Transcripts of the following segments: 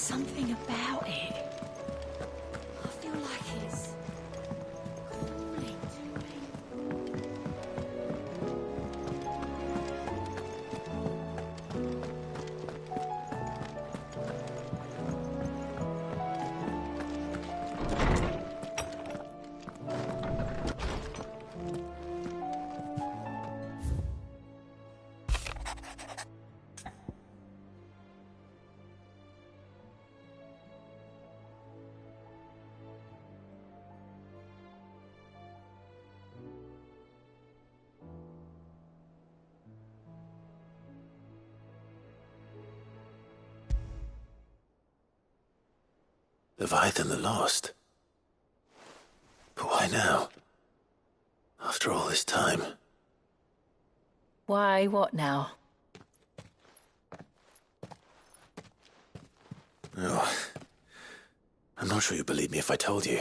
something about it. I feel like it's calling to me. Leviathan the Lost? But why now? After all this time? Why, what now? Oh, I'm not sure you'd believe me if I told you.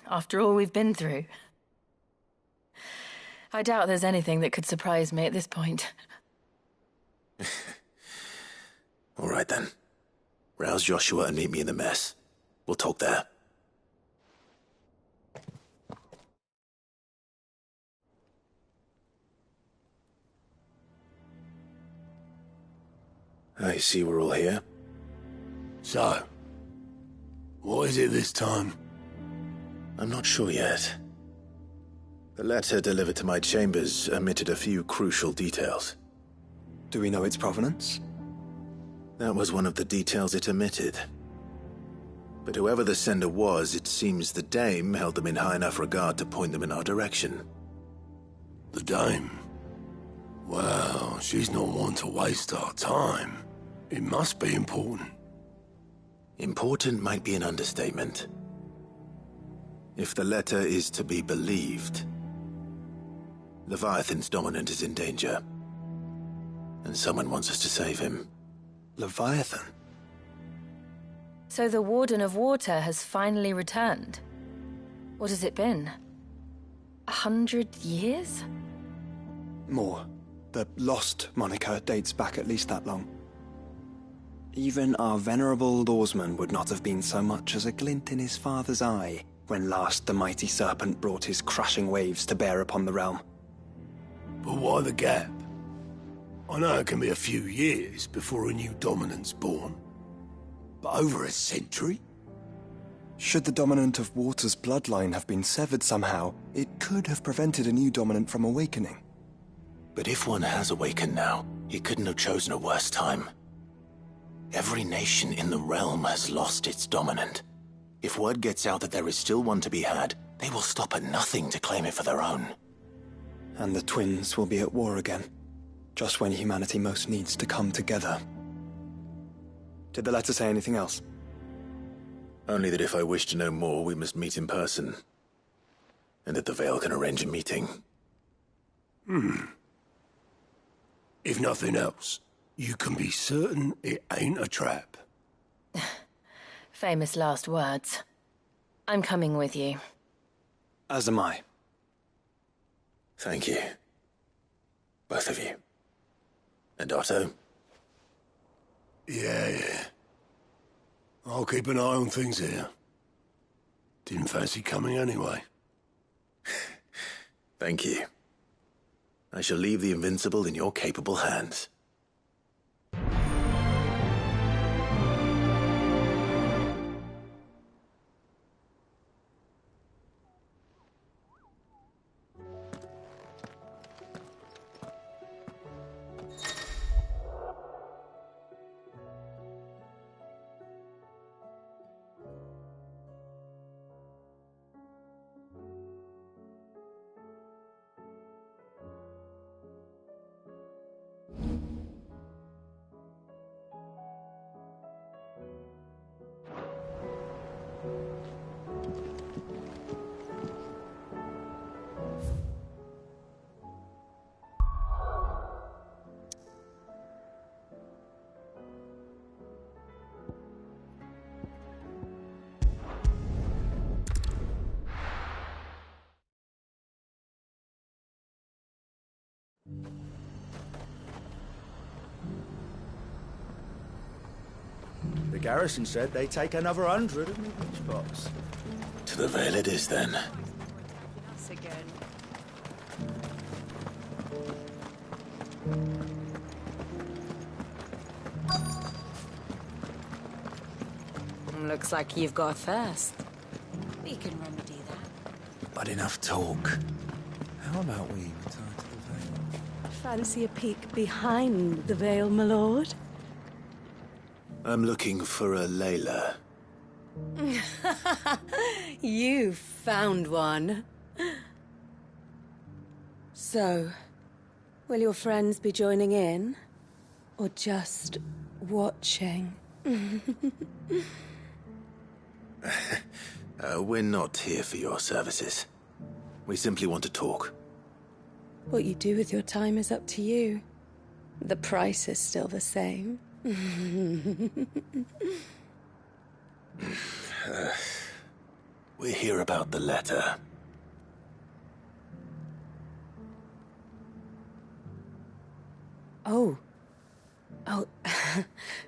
After all we've been through. I doubt there's anything that could surprise me at this point. All right then. Rouse Joshua and meet me in the mess. We'll talk there. I see we're all here. So, what is it this time? I'm not sure yet. The letter delivered to my chambers omitted a few crucial details. Do we know its provenance? That was one of the details it omitted. But whoever the sender was, it seems the dame held them in high enough regard to point them in our direction. The dame? Well, she's not one to waste our time. It must be important. Important might be an understatement. If the letter is to be believed, Leviathan's dominant is in danger. And someone wants us to save him. Leviathan? So the Warden of Water has finally returned. What has it been? 100 years? More. The Lost moniker dates back at least that long. Even our venerable lawsman would not have been so much as a glint in his father's eye when last the mighty serpent brought his crushing waves to bear upon the realm. But why the gap? I know it can be a few years before a new dominant's born. But over a century? Should the dominant of Water's bloodline have been severed somehow, it could have prevented a new dominant from awakening. But if one has awakened now, he couldn't have chosen a worse time. Every nation in the realm has lost its dominant. If word gets out that there is still one to be had, they will stop at nothing to claim it for their own. And the twins will be at war again, just when humanity most needs to come together. Did the letter say anything else? Only that if I wish to know more, we must meet in person. And that the Veil can arrange a meeting. If nothing else, you can be certain it ain't a trap. Famous last words. I'm coming with you. As am I. Thank you. Both of you. And Otto? Yeah. I'll keep an eye on things here. Didn't fancy coming anyway. Thank you. I shall leave the Invincible in your capable hands. garrison said they take another 100 of me each box. To the Vale it is, then. Us again. Looks like you've got a thirst. We can remedy that. But enough talk. How about we return to the Vale? Fancy a peek behind the veil, my lord? I'm looking for a Layla. You found one. So, will your friends be joining in? Or just watching? We're not here for your services. We simply want to talk. What you do with your time is up to you. The price is still the same. We're here about the letter. Oh. Oh,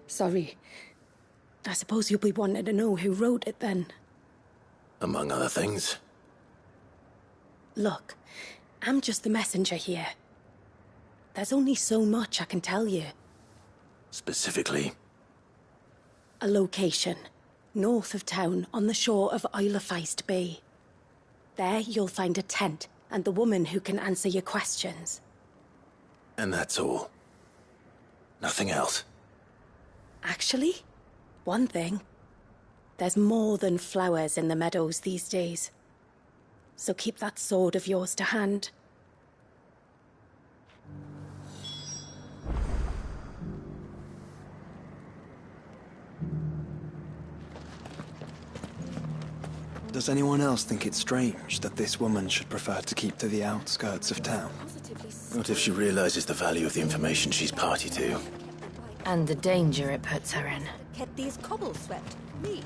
sorry. I suppose you'll be wanting to know who wrote it then. Among other things. Look, I'm just the messenger here. There's only so much I can tell you. Specifically? A location, north of town, on the shore of Isle of Feist Bay. There you'll find a tent and the woman who can answer your questions. And that's all? Nothing else? Actually, one thing. There's more than flowers in the meadows these days. So keep that sword of yours to hand. Does anyone else think it's strange that this woman should prefer to keep to the outskirts of town? Not if she realizes the value of the information she's party to. And the danger it puts her in. Kept these cobbles swept. Me.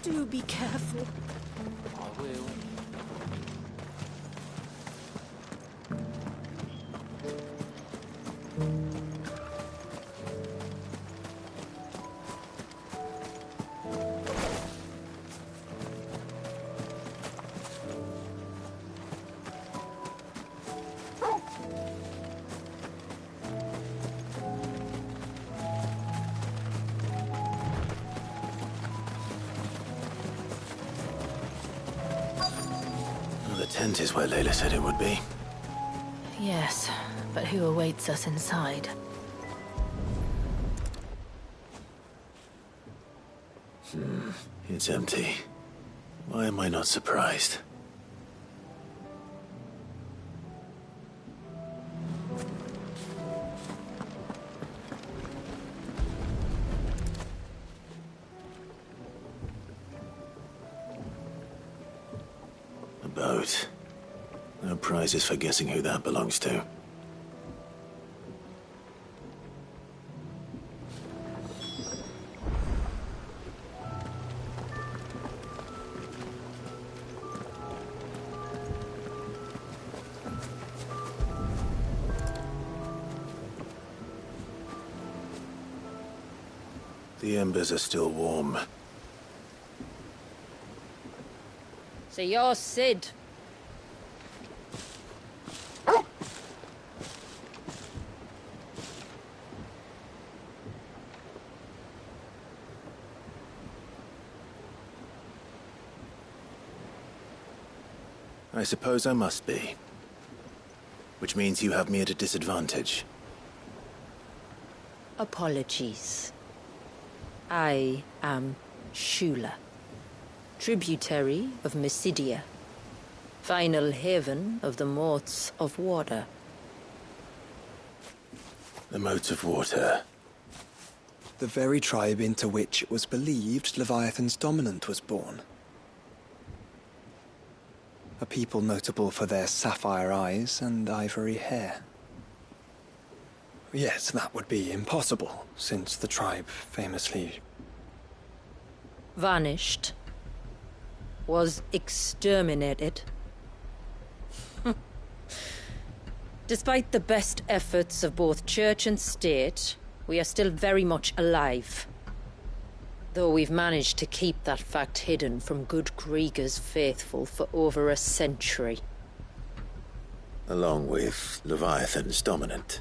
Do be careful. I will. The tent is where Layla said it would be. Yes, but who awaits us inside? It's empty. Why am I not surprised? A boat. No prizes for guessing who that belongs to. The embers are still warm. So you're Sid. I suppose I must be. Which means you have me at a disadvantage. Apologies. I am Shula, tributary of Mysidia, final haven of the Moats of Water. The moats of water. the very tribe into which it was believed Leviathan's dominant was born. A people notable for their sapphire eyes and ivory hair. Yet that would be impossible, since the tribe famously vanished. Was exterminated. Despite the best efforts of both church and state, we are still very much alive. Though we've managed to keep that fact hidden from good Grieger's faithful for over a century. Along with Leviathan's dominant.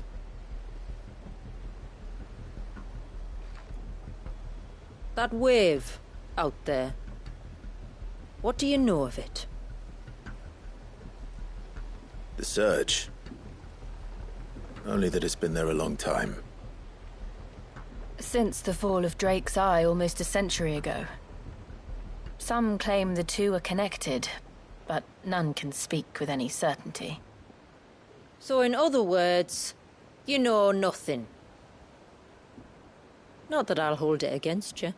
That wave out there. What do you know of it? The surge. Only that it's been there a long time. Since the fall of Drake's Eye almost a century ago. Some claim the two are connected, but none can speak with any certainty. So in other words, you know nothing. Not that I'll hold it against you.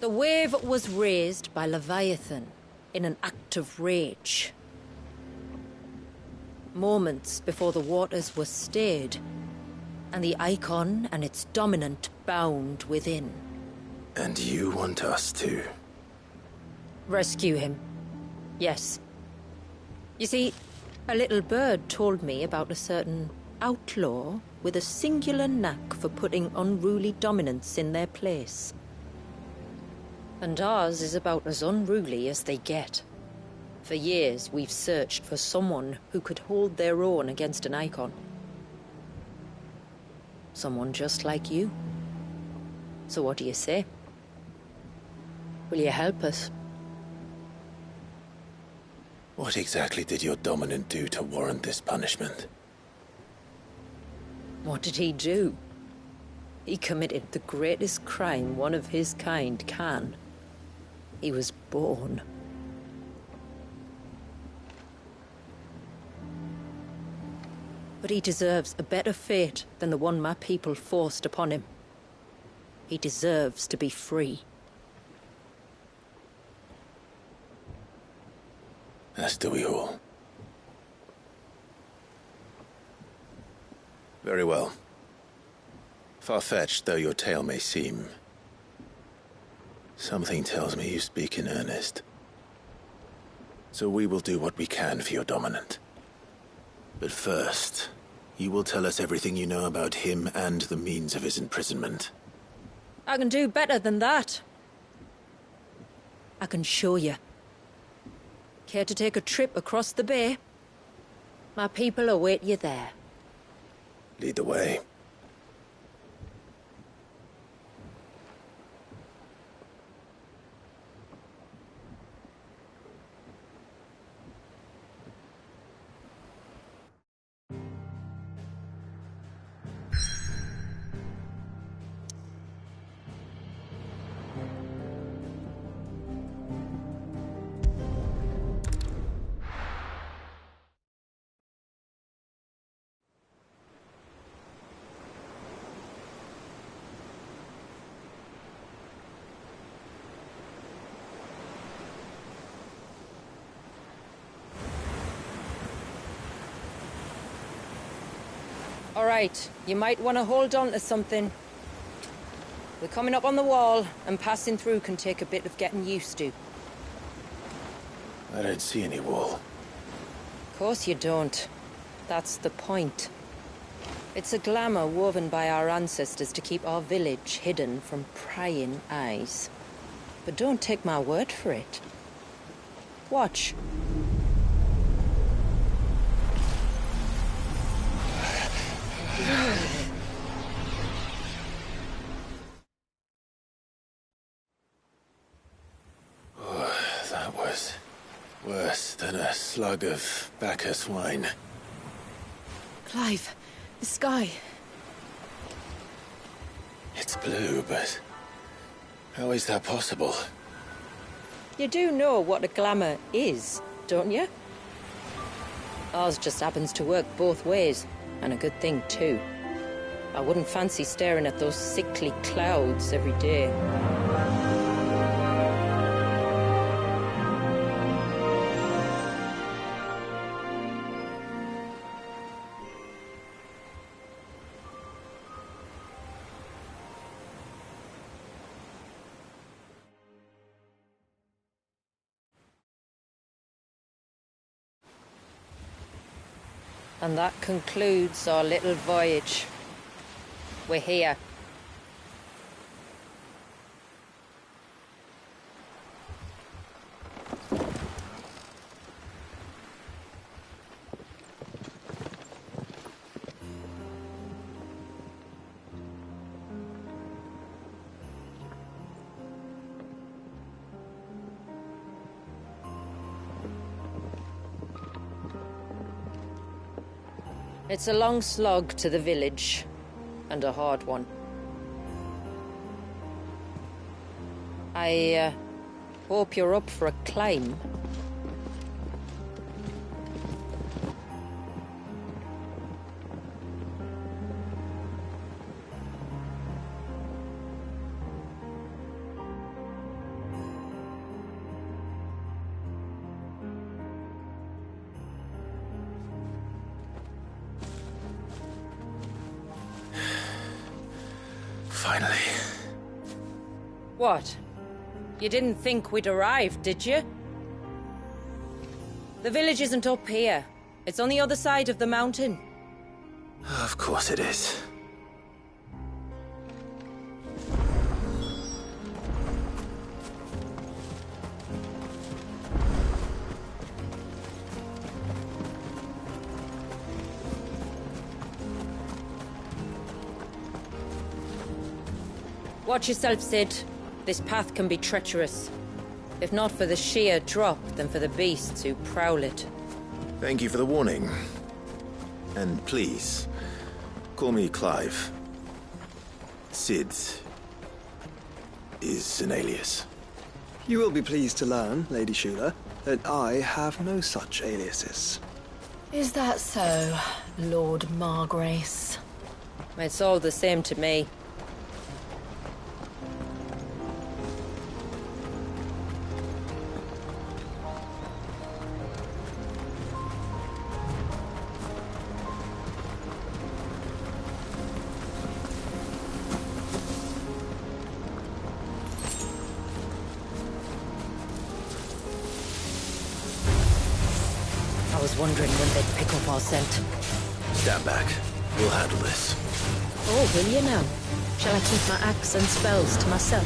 The wave was raised by Leviathan in an act of rage. Moments before the waters were stayed, and the icon and its dominant bound within. And you want us to? Rescue him. Yes. You see, a little bird told me about a certain outlaw with a singular knack for putting unruly dominants in their place. And ours is about as unruly as they get. For years, we've searched for someone who could hold their own against an icon. Someone just like you. So what do you say? Will you help us? What exactly did your dominant do to warrant this punishment? What did he do? He committed the greatest crime one of his kind can. He was born. But he deserves a better fate than the one my people forced upon him. He deserves to be free. As do we all. Very well. Far-fetched though your tale may seem, something tells me you speak in earnest. So we will do what we can for your dominant. But first, you will tell us everything you know about him and the means of his imprisonment. I can do better than that. I can show you. Care to take a trip across the bay? My people await you there. Lead the way. All right, you might want to hold on to something. We're coming up on the wall, and passing through can take a bit of getting used to. I don't see any wall. Of course you don't. That's the point. It's a glamour woven by our ancestors to keep our village hidden from prying eyes. But don't take my word for it. Watch. That was worse than a slug of Bacchus wine. Clive, the sky. It's blue, but how is that possible? You do know what a glamour is, don't you? Ours just happens to work both ways. And a good thing, too. I wouldn't fancy staring at those sickly clouds every day. And that concludes our little voyage. We're here. It's a long slog to the village, and a hard one. I hope you're up for a climb. Finally. What? You didn't think we'd arrived, did you? The village isn't up here. It's on the other side of the mountain. Of course it is. Watch yourself, Sid. This path can be treacherous. If not for the sheer drop, then for the beasts who prowl it. Thank you for the warning. And please, call me Clive. Sid is an alias. You will be pleased to learn, Lady Shula, that I have no such aliases. Is that so, Lord Margrace? It's all the same to me. I was wondering when they'd pick up our scent. Stand back. We'll handle this. Oh, will you now? Shall I keep my axe and spells to myself,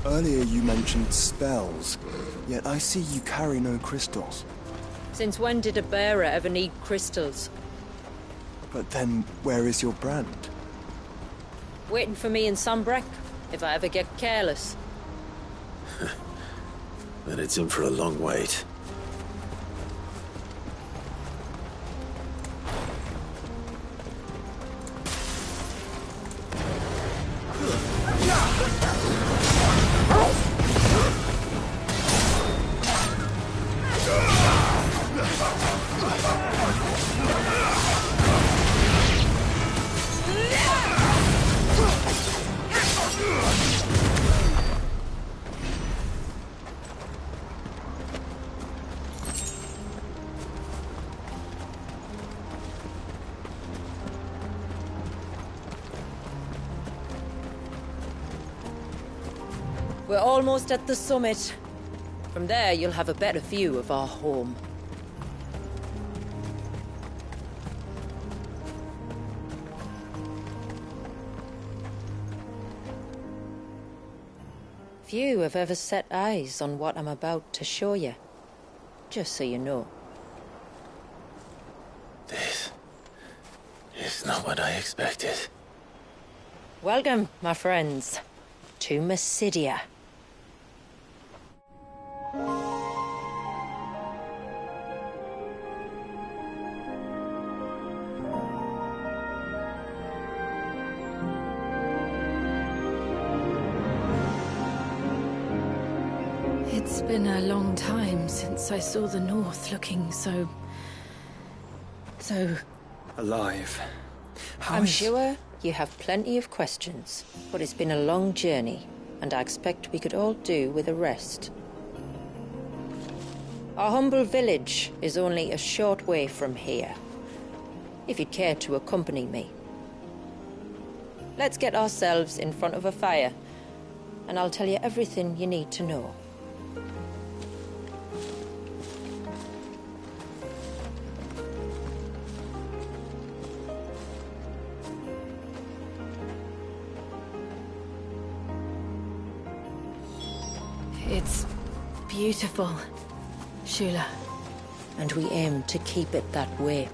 Earlier you mentioned spells, yet I see you carry no crystals. Since when did a bearer ever need crystals? But then, where is your brand? Waiting for me in Sunbreck, if I ever get careless. Then it's in for a long wait. We're almost at the summit. From there, you'll have a better view of our home. Few have ever set eyes on what I'm about to show you. Just so you know. This is not what I expected. Welcome, my friends, to Mysidia. It's been a long time since I saw the North looking so... alive. I'm sure you have plenty of questions, but it's been a long journey, and I expect we could all do with a rest. Our humble village is only a short way from here, if you'd care to accompany me. Let's get ourselves in front of a fire, and I'll tell you everything you need to know. It's beautiful, Shula. And we aim to keep it that way.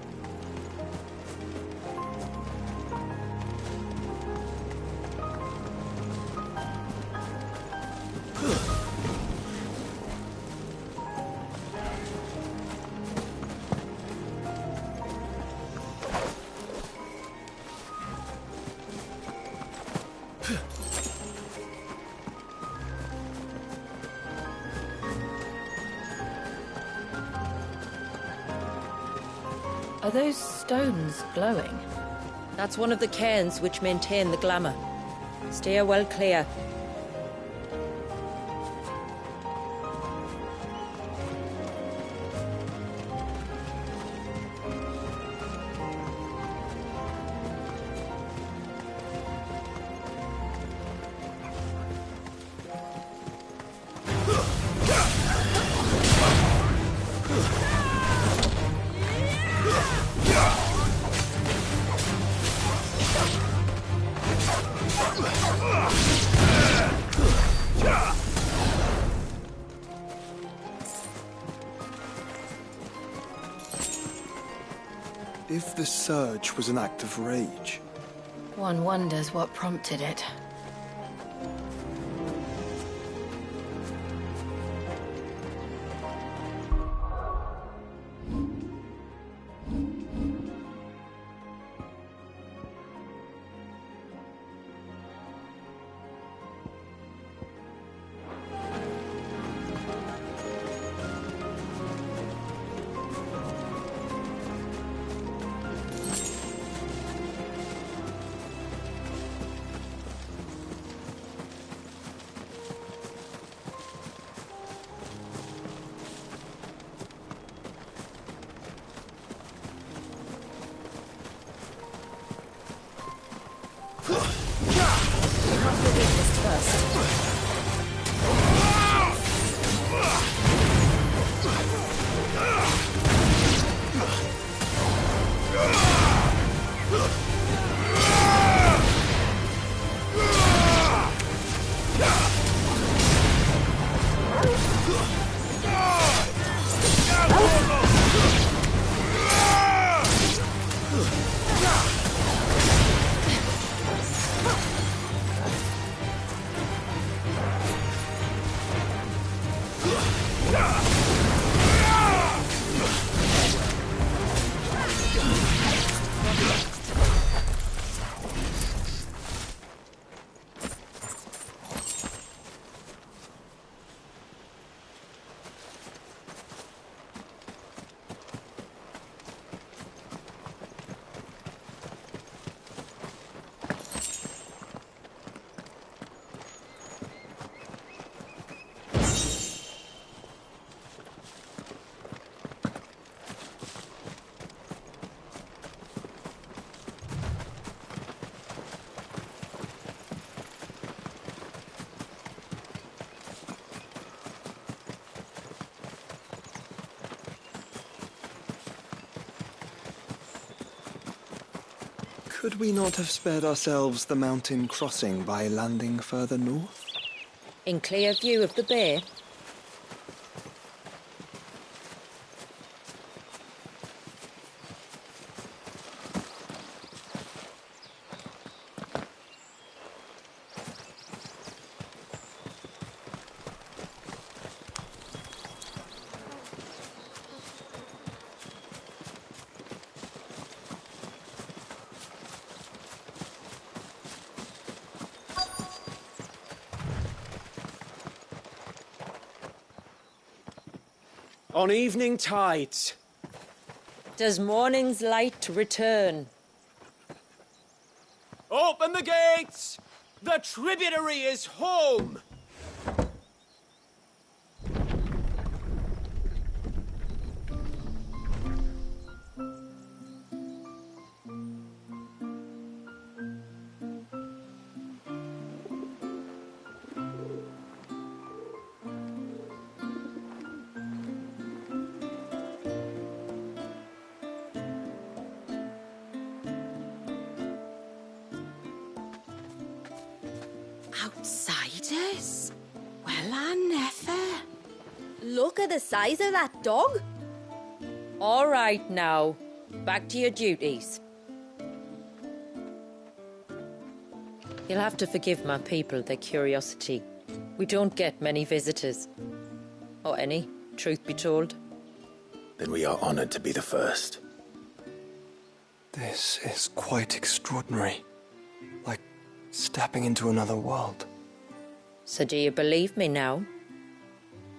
Are those stones glowing? That's one of the cairns which maintain the glamour. Steer well clear. If the surge was an act of rage, One wonders what prompted it. could we not have spared ourselves the mountain crossing by landing further north? In clear view of the bay? On evening tides. Does morning's light return? Open the gates! The tributary is home! Outsiders? Well, I never. Look at the size of that dog. All right now, back to your duties. You'll have to forgive my people their curiosity. We don't get many visitors. Or any, truth be told. Then we are honored to be the first. This is quite extraordinary. Like stepping into another world. So do you believe me now?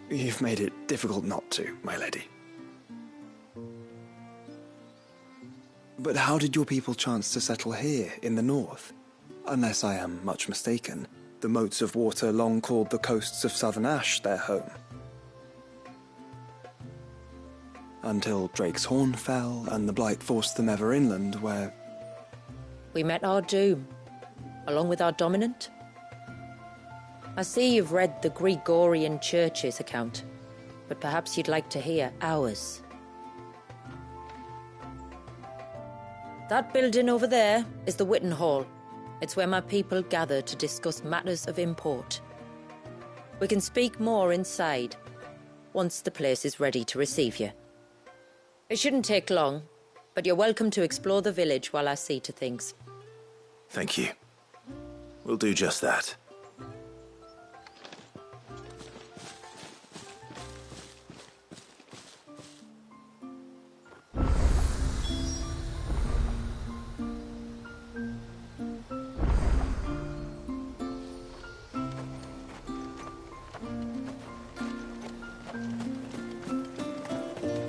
You've made it difficult not to, my lady. But how did your people chance to settle here in the north? Unless I am much mistaken, the moats of water long called the coasts of southern Ash their home. Until Drake's Horn fell and the Blight forced them ever inland, where... We met our doom, along with our dominant. I see you've read the Gregorian Church's account, but perhaps you'd like to hear ours. That building over there is the Witten Hall. It's where my people gather to discuss matters of import. We can speak more inside, once the place is ready to receive you. It shouldn't take long, but you're welcome to explore the village while I see to things. Thank you. We'll do just that.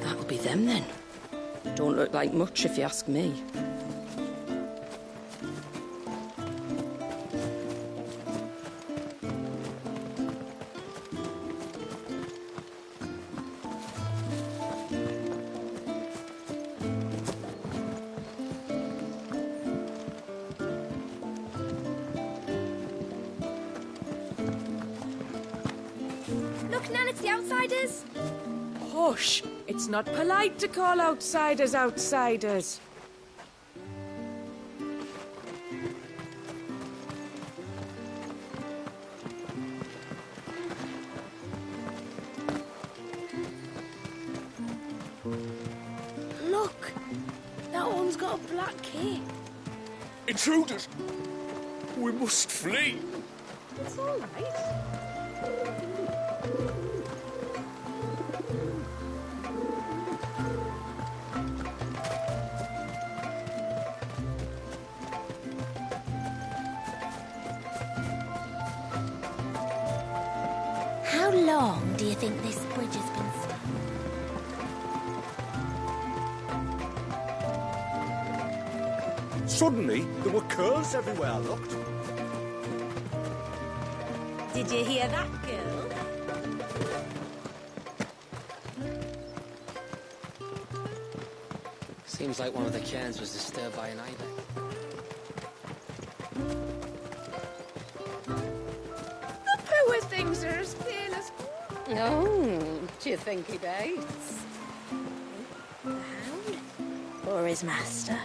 That'll be them then. Don't look like much if you ask me. Look, Nan, it's the outsiders. Hush! It's not polite to call outsiders outsiders. Look! That one's got a black cape. Intruders! We must flee! It's all right. How long do you think this bridge has been standing? Suddenly, there were curls everywhere I looked. Did you hear that, girl? Seems like one of the cairns was disturbed by an ibex. The poor things are as pale as... Oh, do you think he bites? The hound? Or his master?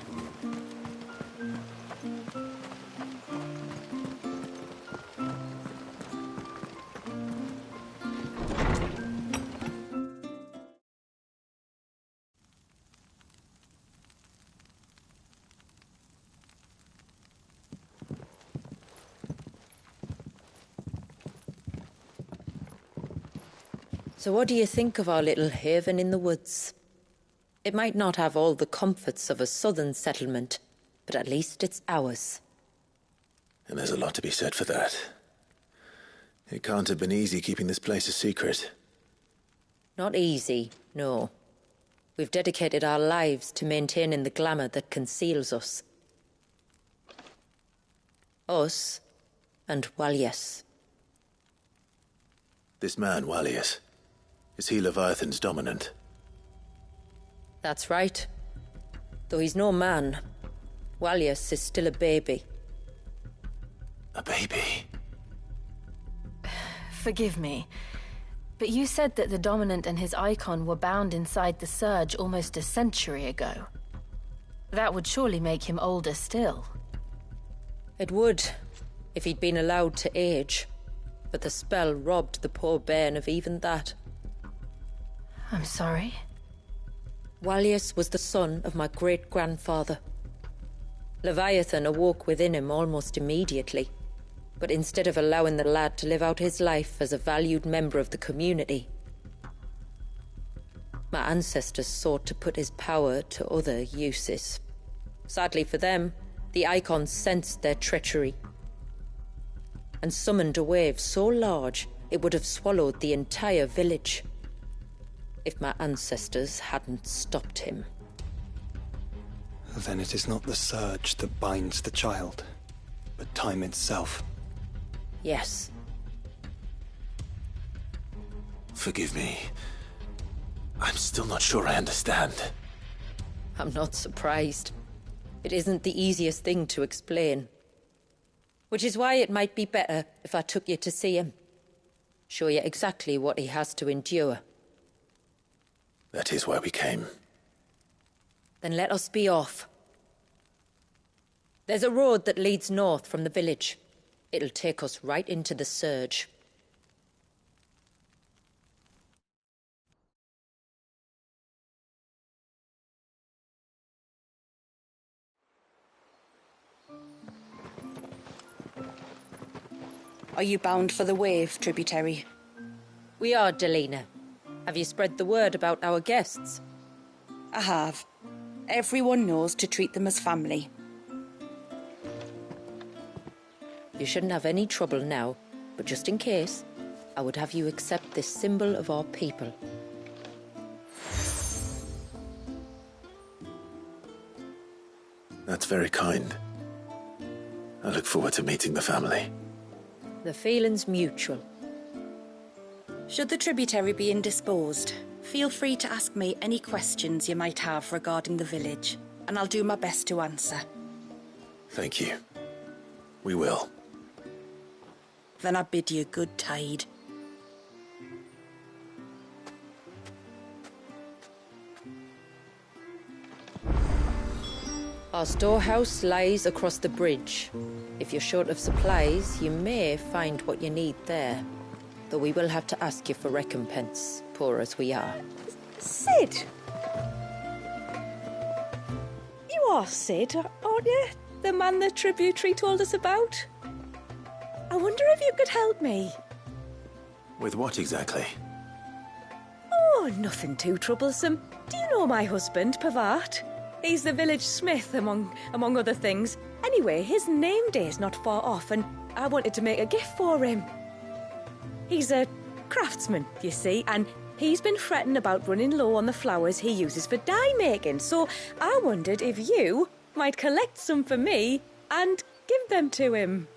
So what do you think of our little haven in the woods? It might not have all the comforts of a southern settlement, but at least it's ours. And there's a lot to be said for that. It can't have been easy keeping this place a secret. Not easy, no. We've dedicated our lives to maintaining the glamour that conceals us. Us and Walias. This man, Walias, is he Leviathan's dominant? That's right. Though he's no man, Walias is still a baby. A baby? Forgive me, but you said that the Dominant and his icon were bound inside the Surge almost a century ago. That would surely make him older still. It would, if he'd been allowed to age. But the spell robbed the poor bairn of even that. I'm sorry. Walias was the son of my great-grandfather. Leviathan awoke within him almost immediately. But instead of allowing the lad to live out his life as a valued member of the community, my ancestors sought to put his power to other uses. Sadly for them, the icons sensed their treachery and summoned a wave so large it would have swallowed the entire village if my ancestors hadn't stopped him. Then it is not the surge that binds the child, but time itself. Yes. Forgive me. I'm still not sure I understand. I'm not surprised. It isn't the easiest thing to explain. Which is why it might be better if I took you to see him. Show you exactly what he has to endure. That is why we came. Then let us be off. There's a road that leads north from the village. It'll take us right into the Surge. Are you bound for the Wave, tributary? We are, Delina. Have you spread the word about our guests? I have. Everyone knows to treat them as family. You shouldn't have any trouble now, but just in case, I would have you accept this symbol of our people. That's very kind. I look forward to meeting the family. The feeling's mutual. Should the tributary be indisposed, feel free to ask me any questions you might have regarding the village, and I'll do my best to answer. Thank you. We will. Then I bid you good tide. Our storehouse lies across the bridge. If you're short of supplies, you may find what you need there. Though we will have to ask you for recompense, poor as we are. Sid! You are Sid, aren't you? The man the tributary told us about? I wonder if you could help me. With what exactly? Oh, nothing too troublesome. Do you know my husband, Pavat? He's the village smith, among other things. Anyway, his name day's not far off, and I wanted to make a gift for him. He's a craftsman, you see, and he's been fretting about running low on the flowers he uses for dye making, so I wondered if you might collect some for me and give them to him.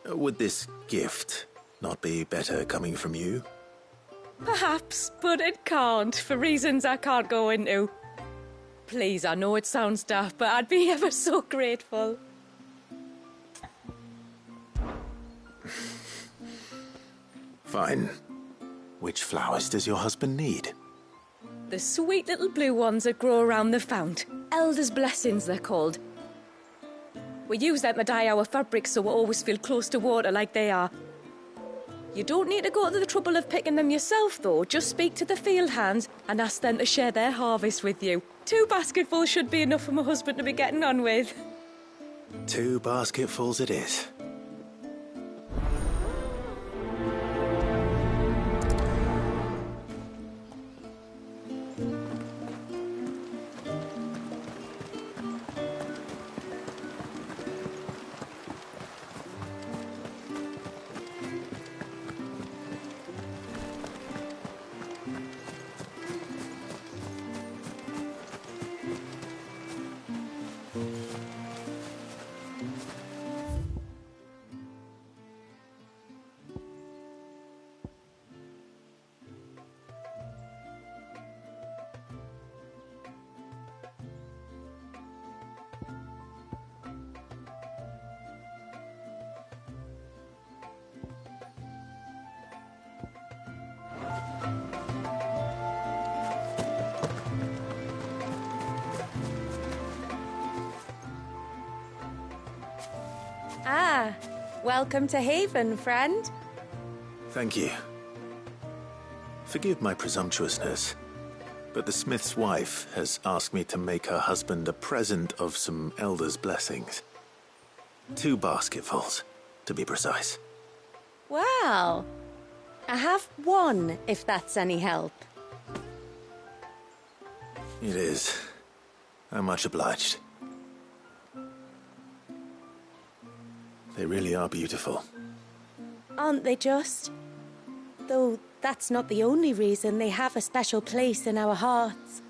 Would this gift not be better coming from you? Perhaps, but it can't, for reasons I can't go into. Please, I know it sounds daft, but I'd be ever so grateful. Fine. Which flowers does your husband need? The sweet little blue ones that grow around the fount. Elder's blessings, they're called. We use them to dye our fabrics so we always feel close to water like they are. You don't need to go to the trouble of picking them yourself, though. Just speak to the field hands and ask them to share their harvest with you. 2 basketfuls should be enough for my husband to be getting on with. 2 basketfuls it is. Welcome to Haven, friend. Thank you. Forgive my presumptuousness, but the smith's wife has asked me to make her husband a present of some elder's blessings. 2 basketfuls, to be precise. Well, I have one, if that's any help. It is. I'm much obliged. They really are beautiful. Aren't they just? Though that's not the only reason they have a special place in our hearts.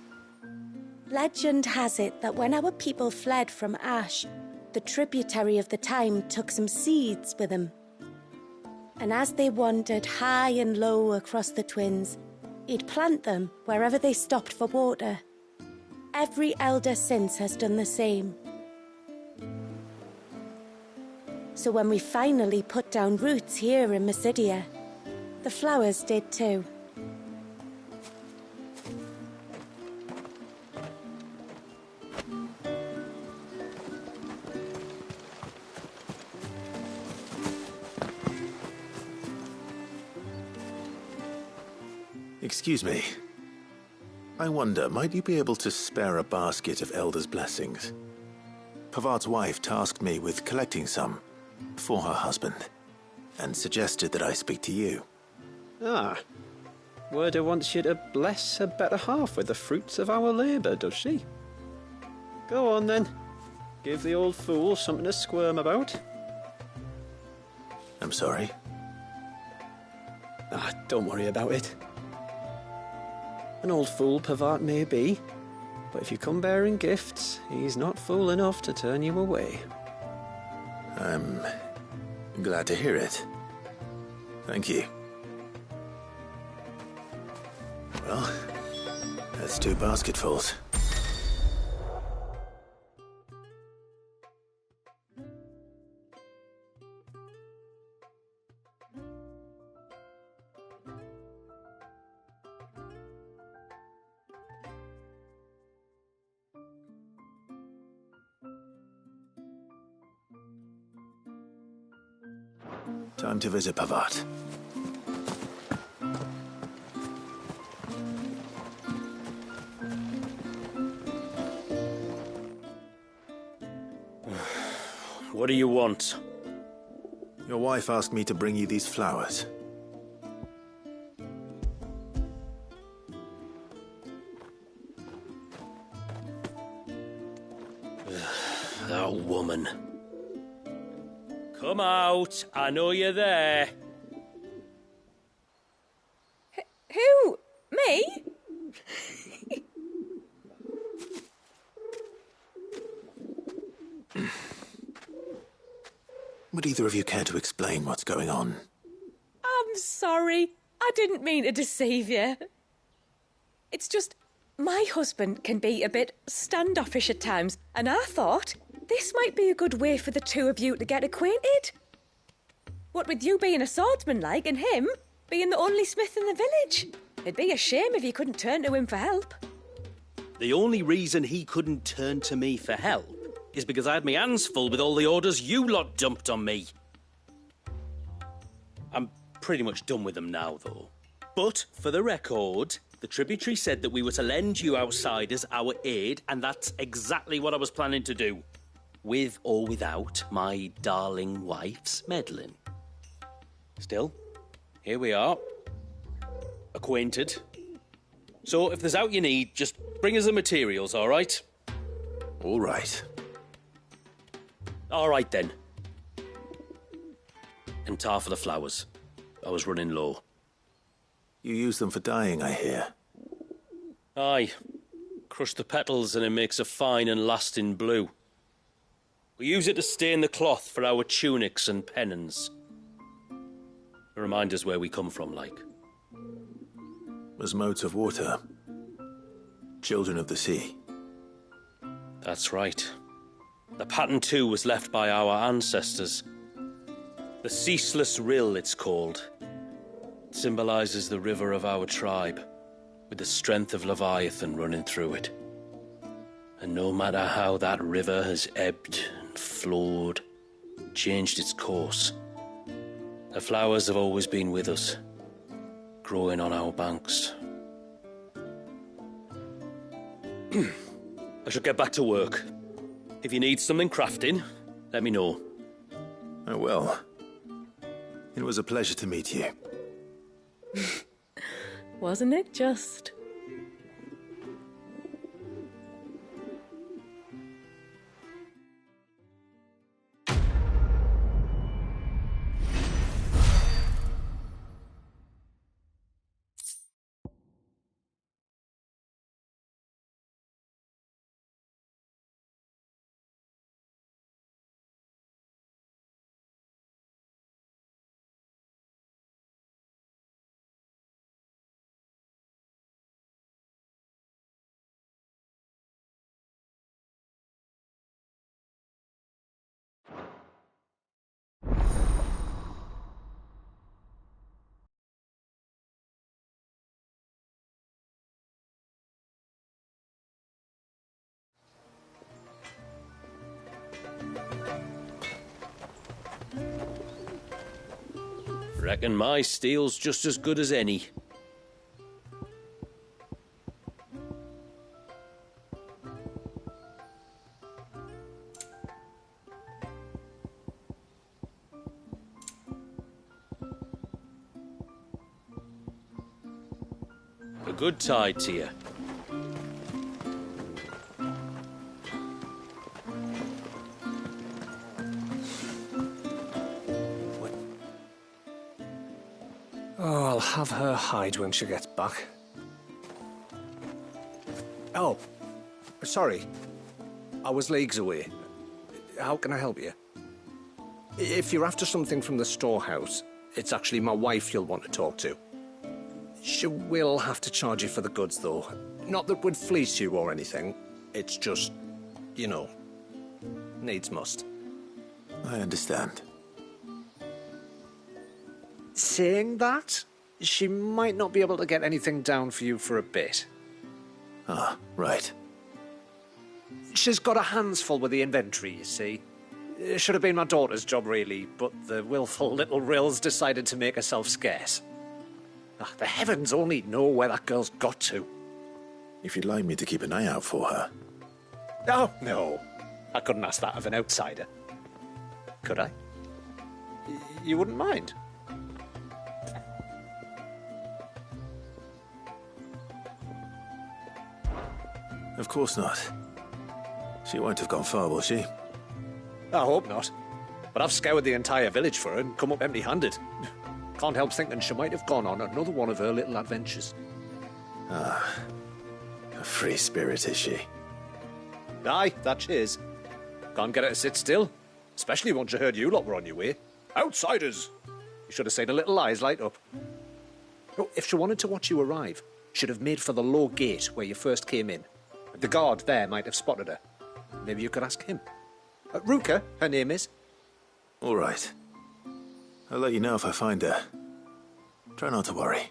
Legend has it that when our people fled from Ash, the tributary of the time took some seeds with them. And as they wandered high and low across the Twins, he'd plant them wherever they stopped for water. Every elder since has done the same. So when we finally put down roots here in Mysidia, the flowers did too. Excuse me. I wonder, might you be able to spare a basket of Elder's blessings? Pavart's wife tasked me with collecting some for her husband, and suggested that I speak to you. Ah. Werda wants you to bless her better half with the fruits of our labour, does she? Go on then. Give the old fool something to squirm about. I'm sorry. Ah, don't worry about it. An old fool Pavart may be, but if you come bearing gifts, he's not fool enough to turn you away. I'm glad to hear it. Thank you. Well, that's 2 basketfuls. Time to visit Pavart. What do you want? Your wife asked me to bring you these flowers. That woman. Come out. I know you're there. Who? Me? Would either of you care to explain what's going on? I'm sorry. I didn't mean to deceive you. It's just, my husband can be a bit standoffish at times, and I thought this might be a good way for the 2 of you to get acquainted. What with you being a swordsman like, and him being the only smith in the village. It'd be a shame if you couldn't turn to him for help. The only reason he couldn't turn to me for help is because I had my hands full with all the orders you lot dumped on me. I'm pretty much done with them now, though. But, for the record, the tributary said that we were to lend you outsiders our aid, and that's exactly what I was planning to do. With or without my darling wife's meddling. Still, here we are. Acquainted. So, if there's out you need, just bring us the materials, all right? All right. All right, then. And tar for the flowers. I was running low. You use them for dyeing, I hear. Aye. Crush the petals and it makes a fine and lasting blue. We use it to stain the cloth for our tunics and pennons. To remind us where we come from, like. As modes of water. Children of the sea. That's right. The pattern, too, was left by our ancestors. The Ceaseless Rill, it's called. It symbolises the river of our tribe, with the strength of Leviathan running through it. And no matter how that river has ebbed and flowed, changed its course. The flowers have always been with us, growing on our banks. I should get back to work. If you need something crafting, let me know. I will. It was a pleasure to meet you. Wasn't it just? Reckon my steel's just as good as any. A good tide to you. Oh, I'll have her hide when she gets back. Oh, sorry. I was leagues away. How can I help you? If you're after something from the storehouse, it's actually my wife you'll want to talk to. She will have to charge you for the goods, though. Not that we'd fleece you or anything. It's just, you know, needs must. I understand. Saying that, she might not be able to get anything down for you for a bit. Ah, right. She's got her hands full with the inventory, you see. It should have been my daughter's job, really, but the willful little Rills decided to make herself scarce. The heavens only know where that girl's got to. If you'd like me to keep an eye out for her. Oh, no. I couldn't ask that of an outsider. Could I? You wouldn't mind? Of course not. She won't have gone far, will she? I hope not. But I've scoured the entire village for her and come up empty-handed. Can't help thinking she might have gone on another one of her little adventures. Ah, a free spirit, is she? Aye, that she is. Can't get her to sit still, especially once you heard you lot were on your way. Outsiders! You should have seen her little eyes light up. Oh, if she wanted to watch you arrive, she'd have made for the low gate where you first came in. The guard there might have spotted her. Maybe you could ask him. Ruka, her name is. All right. I'll let you know if I find her. Try not to worry.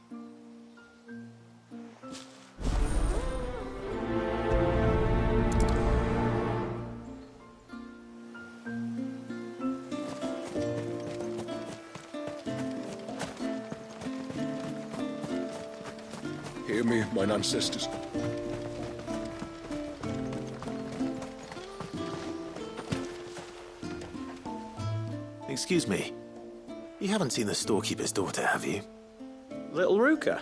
Hear me, mine ancestors. Excuse me. You haven't seen the storekeeper's daughter, have you? Little Ruka?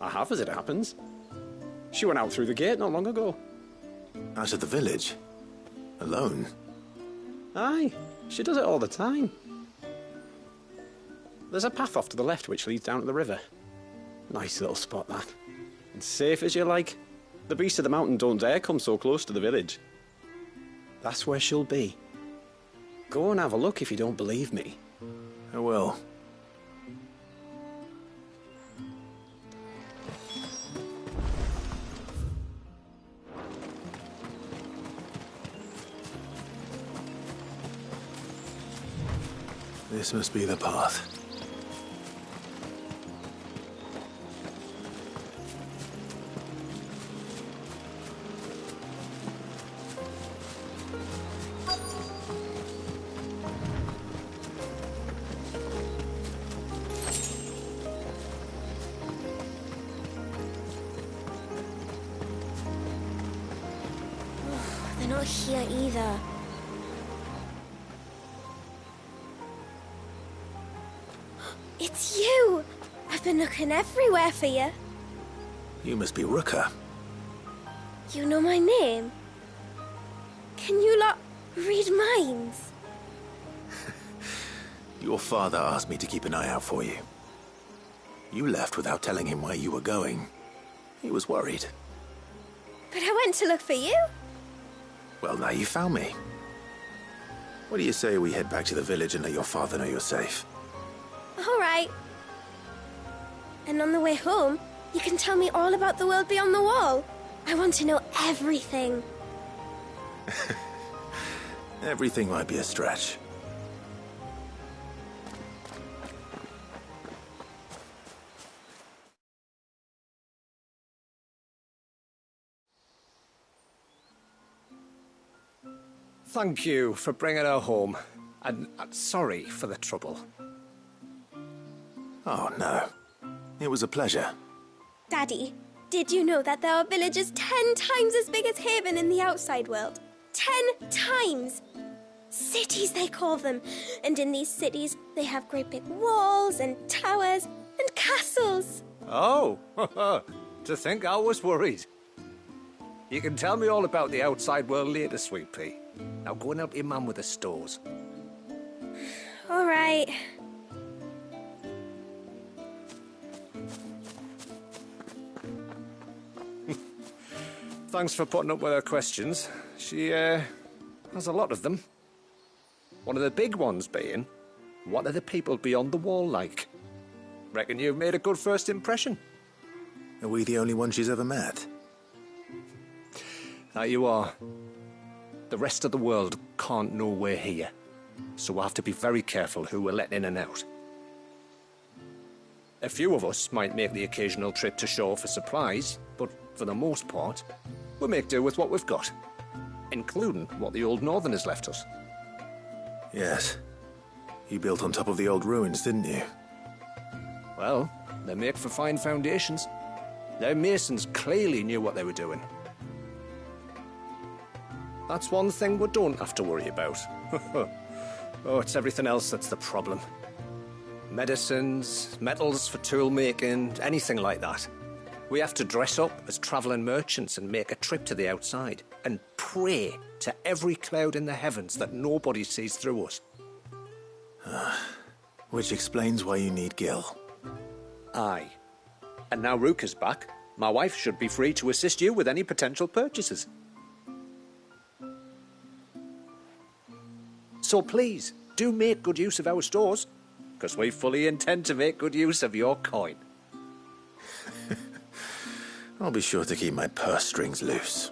I have, as it happens. She went out through the gate not long ago. Out of the village? Alone? Aye, she does it all the time. There's a path off to the left which leads down to the river. Nice little spot, that. And safe as you like. The beasts of the mountain don't dare come so close to the village. That's where she'll be. Go and have a look if you don't believe me. I will. This must be the path. They're not here either. It's you! I've been looking everywhere for you. You must be Rooker. You know my name? Can you lot read minds? Your father asked me to keep an eye out for you. You left without telling him where you were going. He was worried. But I went to look for you. Well, now you found me. What do you say we head back to the village and let your father know you're safe? All right. And on the way home, you can tell me all about the world beyond the wall. I want to know everything. Everything might be a stretch. Thank you for bringing her home. And sorry for the trouble. Oh, no. It was a pleasure. Daddy, did you know that there are villages 10 times as big as Haven in the outside world? 10 times! Cities, they call them. And in these cities, they have great big walls and towers and castles. Oh, to think I was worried. You can tell me all about the outside world later, Sweet Pea. Now go and help your mum with the stores. All right. Thanks for putting up with her questions. She, has a lot of them. One of the big ones being, what are the people beyond the wall like? Reckon you've made a good first impression. Are we the only ones she's ever met? That you are. The rest of the world can't know we're here, so we'll have to be very careful who we're letting in and out. A few of us might make the occasional trip to shore for supplies, but for the most part, we'll make do with what we've got, including what the old Northerners left us. Yes. You built on top of the old ruins, didn't you? Well, they make for fine foundations. Their masons clearly knew what they were doing. That's one thing we don't have to worry about. Oh, it's everything else that's the problem. Medicines, metals for tool making, anything like that. We have to dress up as travelling merchants and make a trip to the outside and pray to every cloud in the heavens that nobody sees through us. Which explains why you need Gil. Aye. And now Rooker's back, my wife should be free to assist you with any potential purchases. So please, do make good use of our stores, because we fully intend to make good use of your coin. I'll be sure to keep my purse strings loose.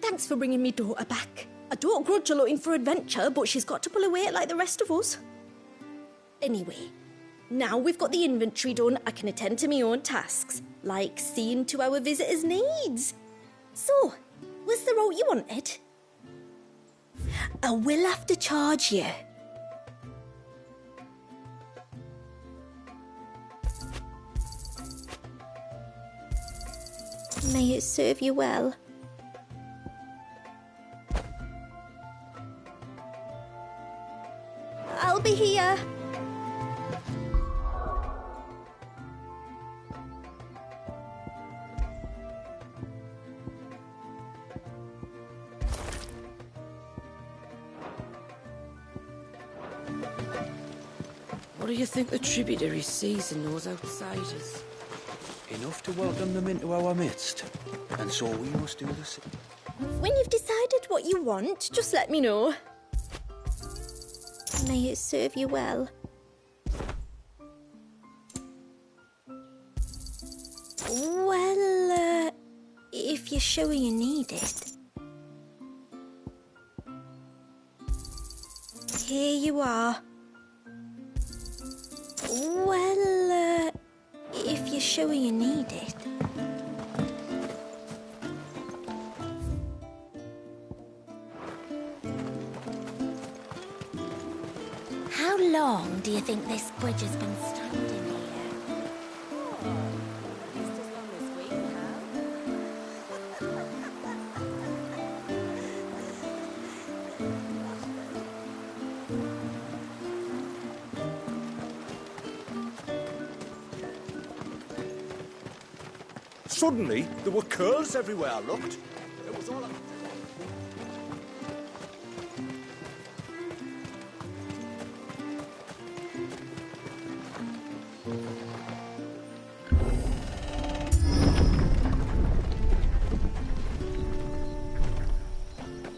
Thanks for bringing me daughter back. I don't grudge her looking for adventure, but she's got to pull her weight like the rest of us. Anyway, now we've got the inventory done, I can attend to my own tasks, like seeing to our visitors' needs. So, was the route you wanted? I will have to charge you. May it serve you well. I'll be here. What do you think the tributary sees in those outsiders? Enough to welcome them into our midst. And so we must do the same. When you've decided what you want, just let me know. May it serve you well. Well, if you're sure you need it. Here you are. Well, if you're sure you need it. How long do you think this bridge has been standing here? Suddenly, there were curls everywhere I looked. It was all...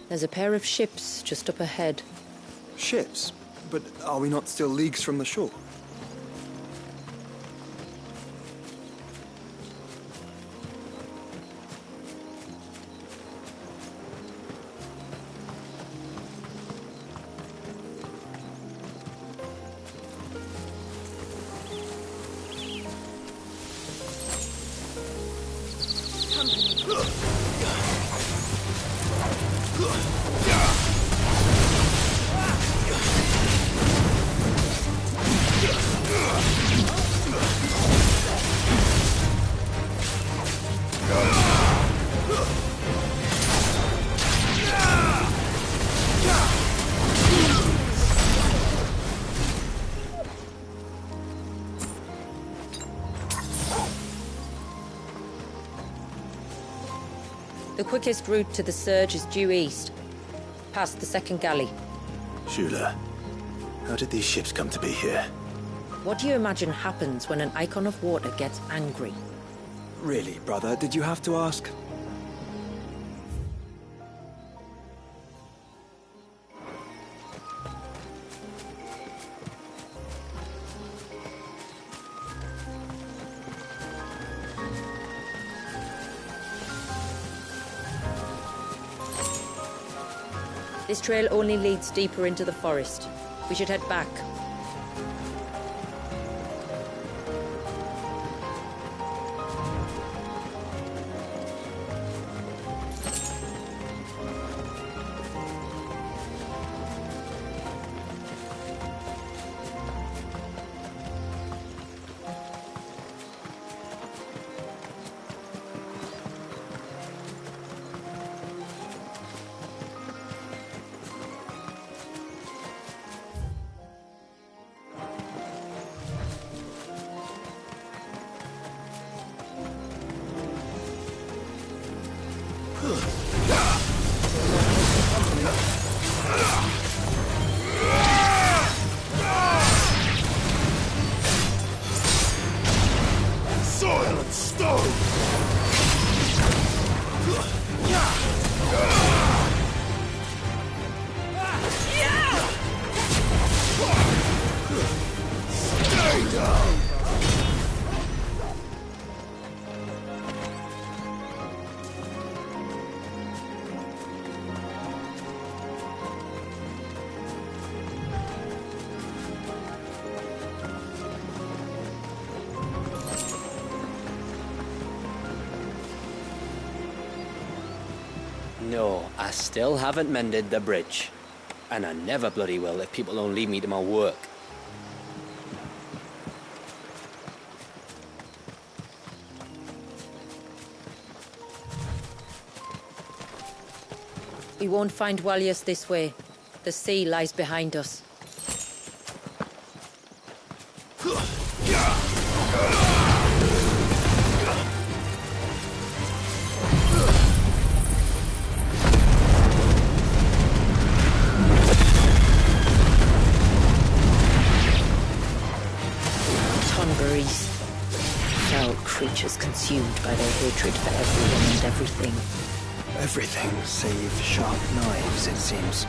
There's a pair of ships just up ahead. Ships? But are we not still leagues from the shore? The quickest route to the surge is due east, past the second galley. Shula, how did these ships come to be here? What do you imagine happens when an icon of water gets angry? Really, brother, did you have to ask? This trail only leads deeper into the forest. We should head back. Soil and stone! Stay down! No, I still haven't mended the bridge. And I never bloody will if people don't leave me to my work. We won't find Walius this way. The sea lies behind us. Tonberries. Fell creatures consumed by their hatred for everyone and everything. Everything save sharp knives, it seems.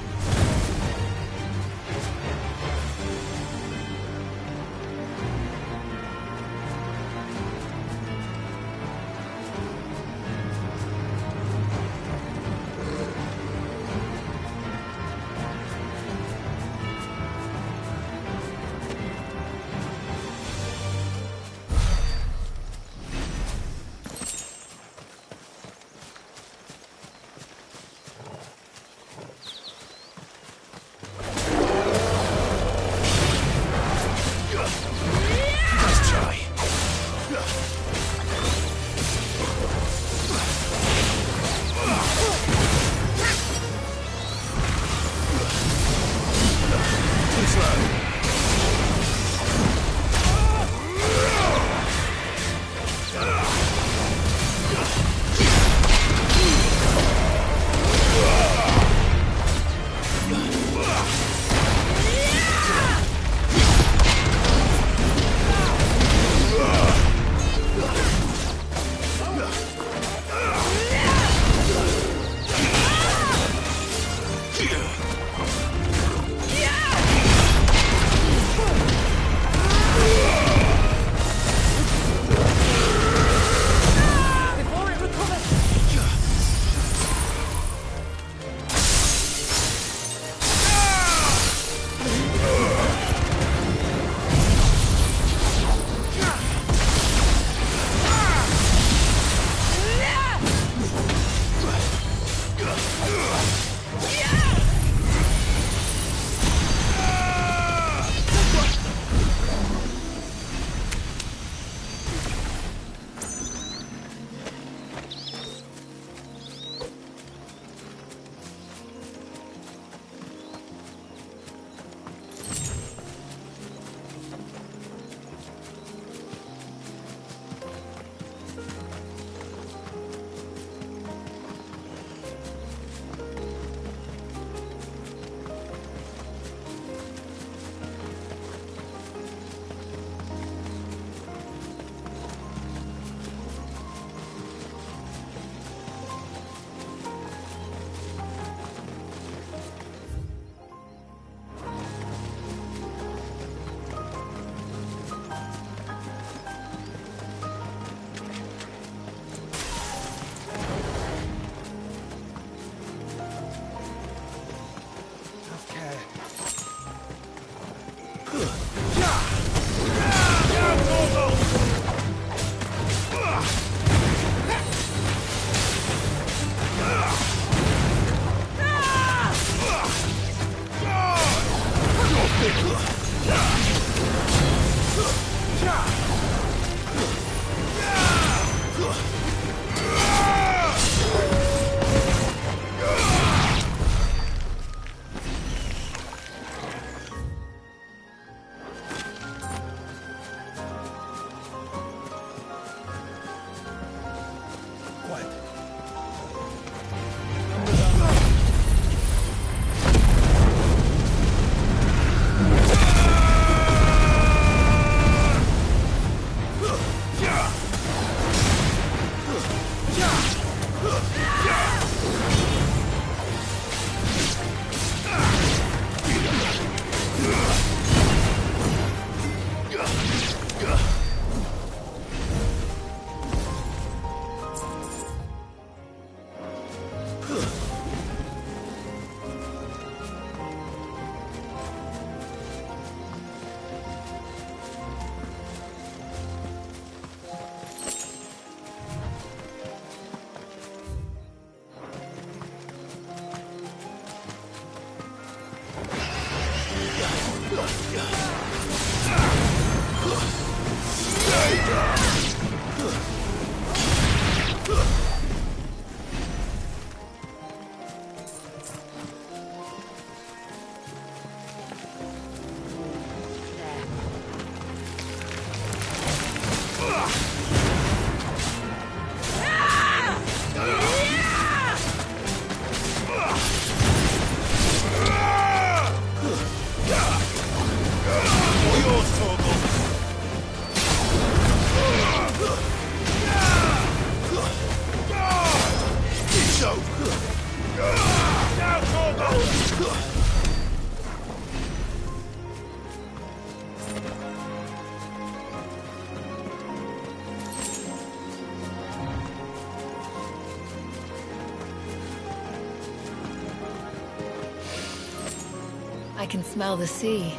can smell the sea.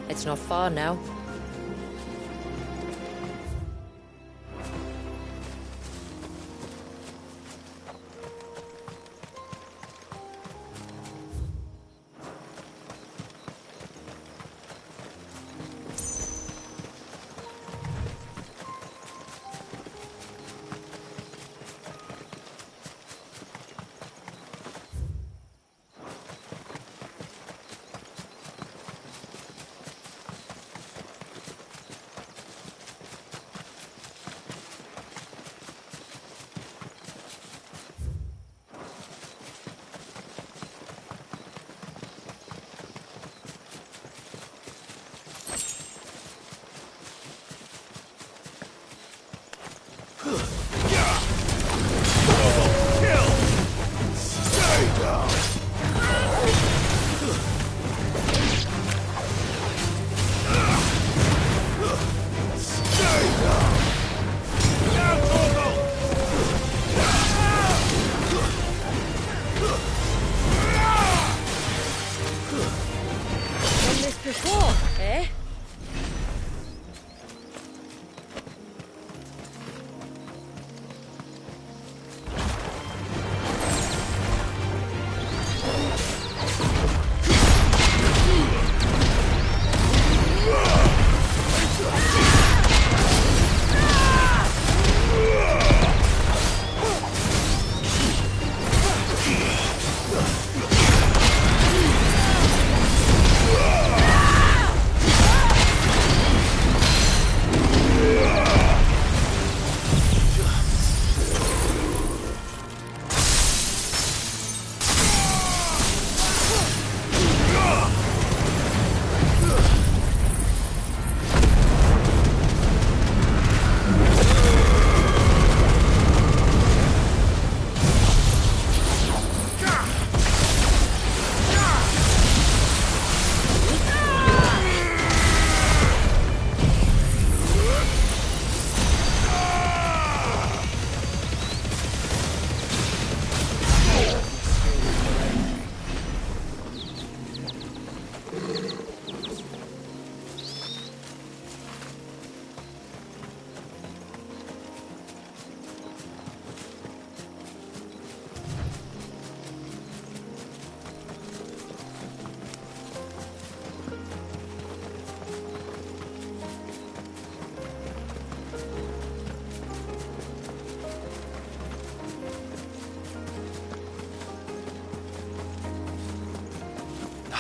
It's not far now.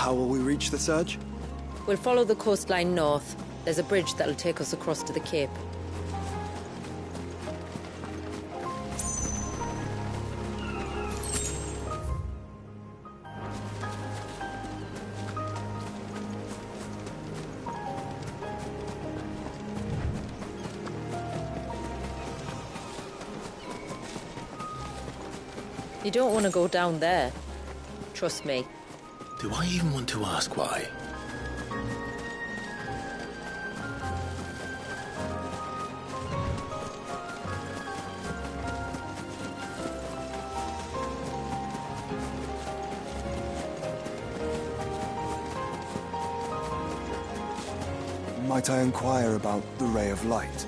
How will we reach the surge? We'll follow the coastline north. There's a bridge that'll take us across to the cape. You don't want to go down there. Trust me. Do I even want to ask why? Might I inquire about the Ray of Light?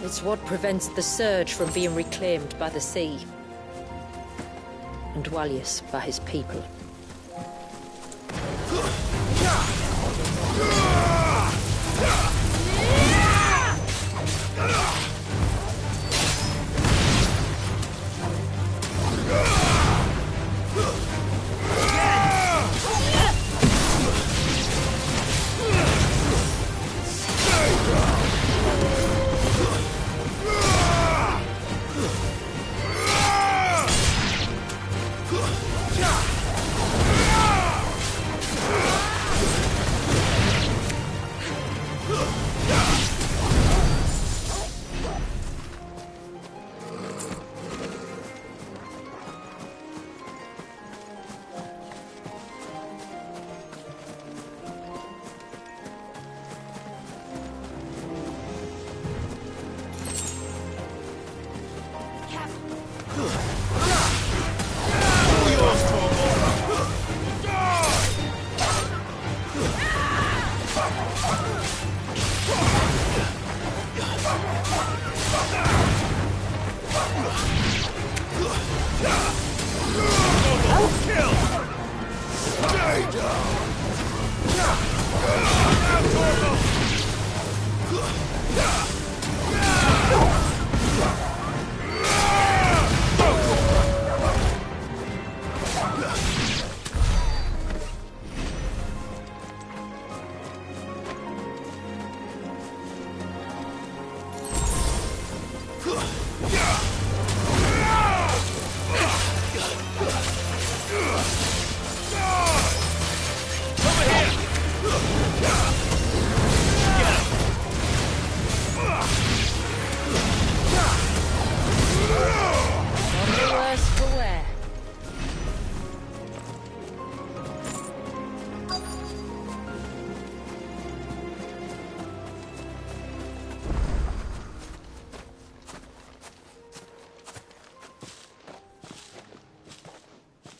It's what prevents the surge from being reclaimed by the sea. And Dwalius by his people.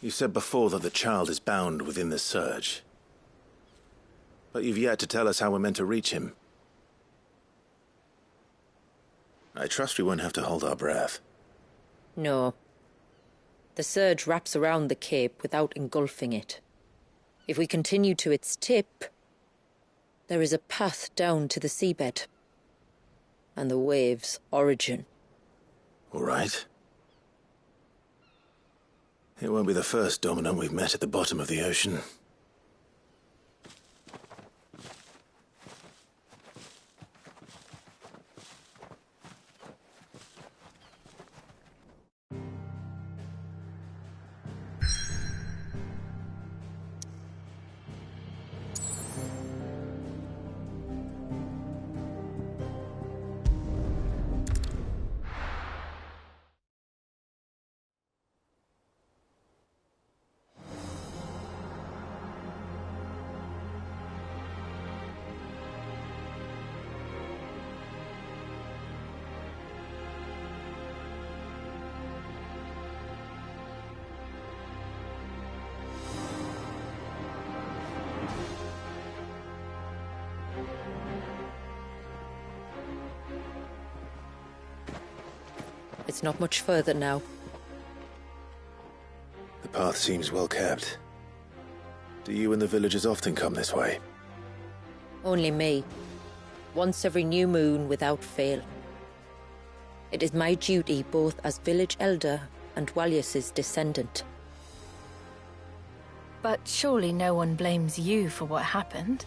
You said before that the child is bound within the surge. But you've yet to tell us how we're meant to reach him. I trust we won't have to hold our breath. No. The surge wraps around the cape without engulfing it. If we continue to its tip, there is a path down to the seabed. And the wave's origin. All right. It won't be the first dominant we've met at the bottom of the ocean. It's not much further now. The path seems well kept. Do you and the villagers often come this way? Only me. Once every new moon without fail. It is my duty both as village elder and Walyus's descendant. But surely no one blames you for what happened.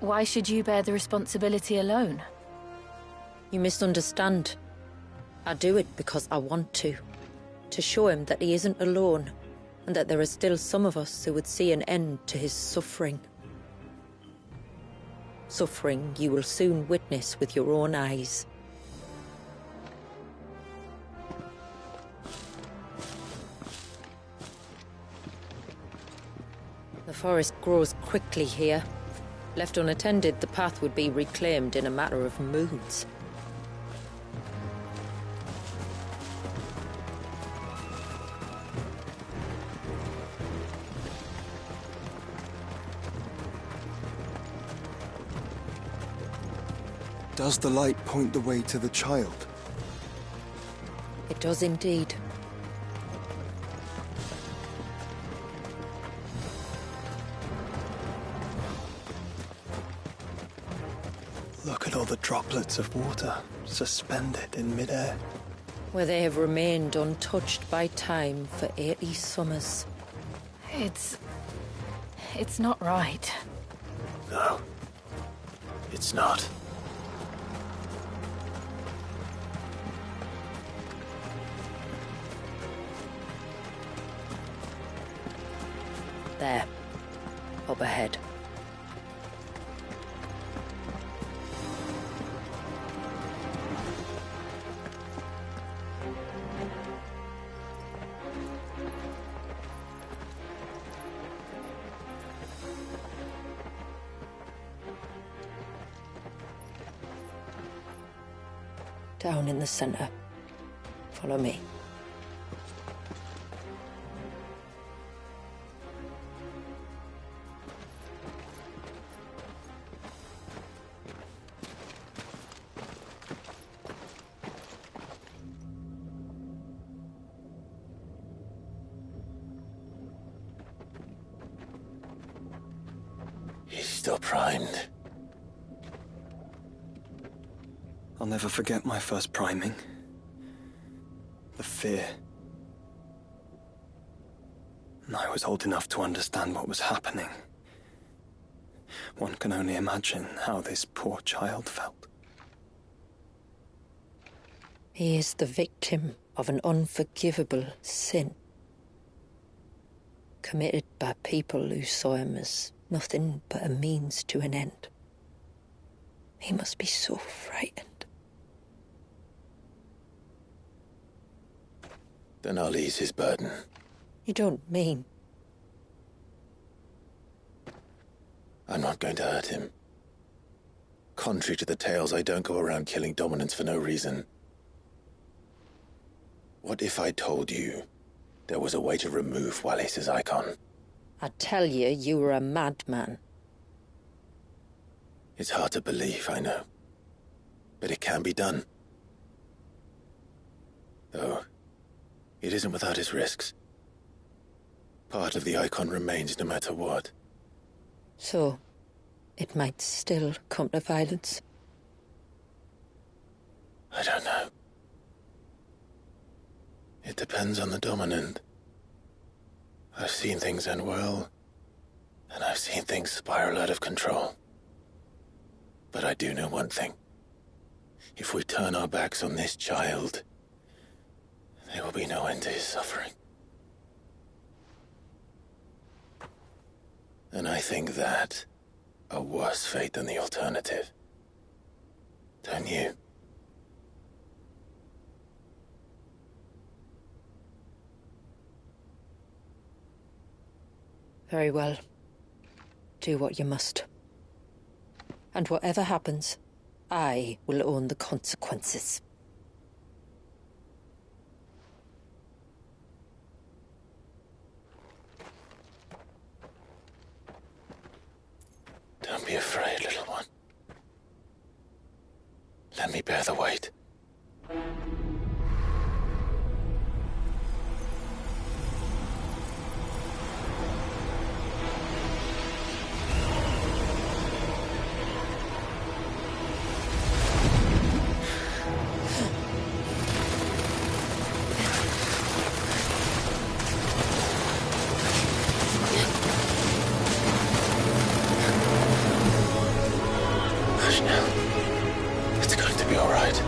Why should you bear the responsibility alone? You misunderstand. I do it because I want to. To show him that he isn't alone, and that there are still some of us who would see an end to his suffering. Suffering you will soon witness with your own eyes. The forest grows quickly here. Left unattended, the path would be reclaimed in a matter of moons. Does the light point the way to the child? It does indeed. Look at all the droplets of water suspended in midair. Where they have remained untouched by time for 80 summers. It's not right. No. It's not. There. Up ahead. Down in the center. Follow me. still primed. I'll never forget my first priming. The fear. And I was old enough to understand what was happening. One can only imagine how this poor child felt. He is the victim of an unforgivable sin, committed by people who saw him as nothing but a means to an end. He must be so frightened. Then I'll ease his burden. You don't mean? I'm not going to hurt him. Contrary to the tales, I don't go around killing dominants for no reason. What if I told you there was a way to remove Wallace's icon? I tell you, you were a madman. It's hard to believe, I know. But it can be done. Though, it isn't without its risks. Part of the icon remains no matter what. So, it might still come to violence? I don't know. It depends on the dominant. I've seen things end well, and I've seen things spiral out of control. But I do know one thing. If we turn our backs on this child, there will be no end to his suffering. And I think that a worse fate than the alternative. Don't you? Very well. Do what you must. And whatever happens, I will own the consequences. Don't be afraid, little one. Let me bear the weight. Hush now. It's going to be all right.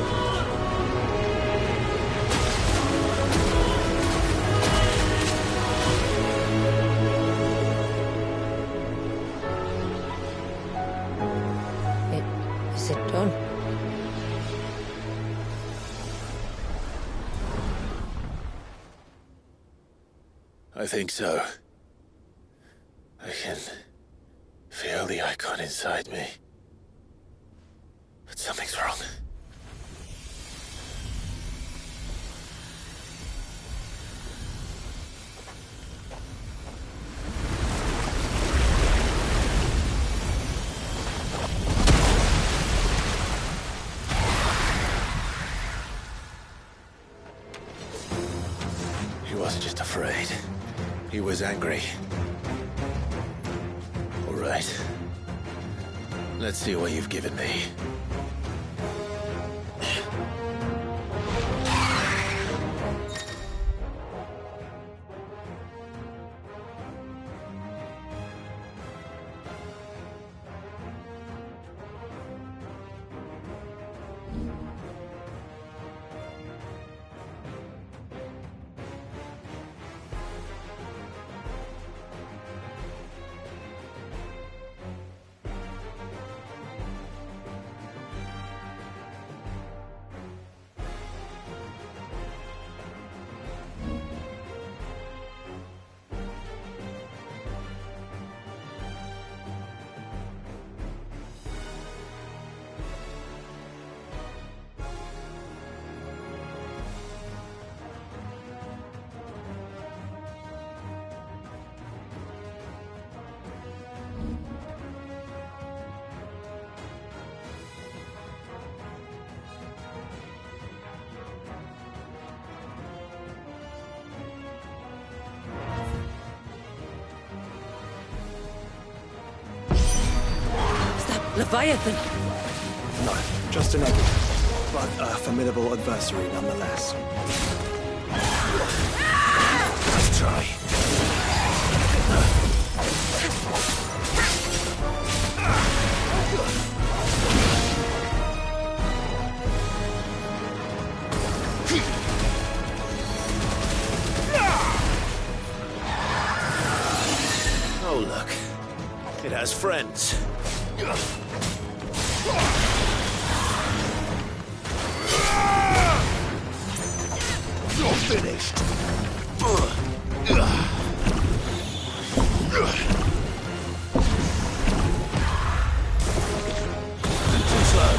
Is it done? I think so. I can feel the icon inside me. But something's wrong. He wasn't just afraid. He was angry. All right. Let's see what you've given me. Leviathan! No, just an enemy, but a formidable adversary nonetheless. Let's try. Oh, look. It has friends. You're finished. Too slow.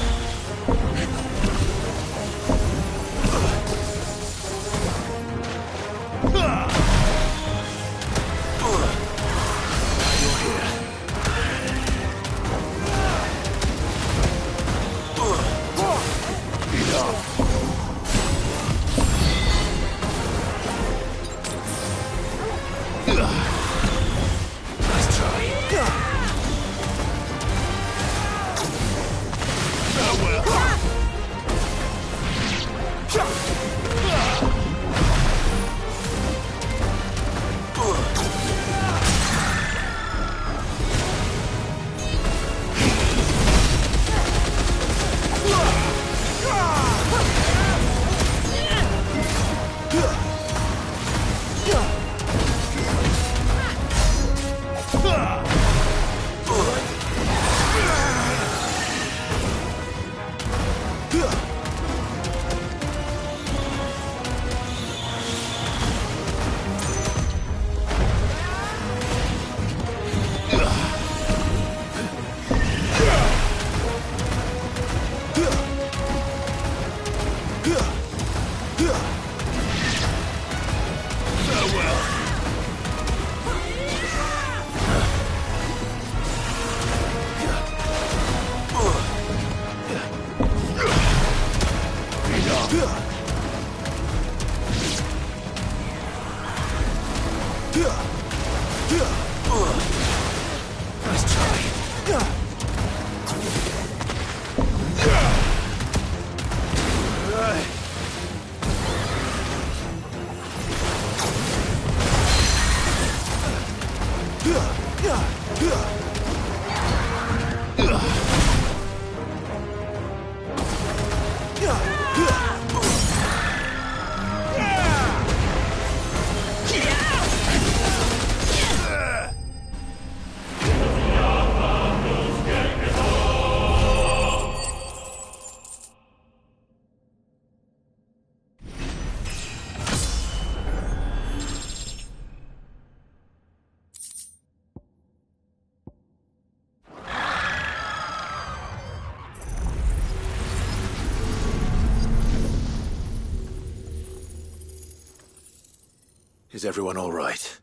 Is everyone all right?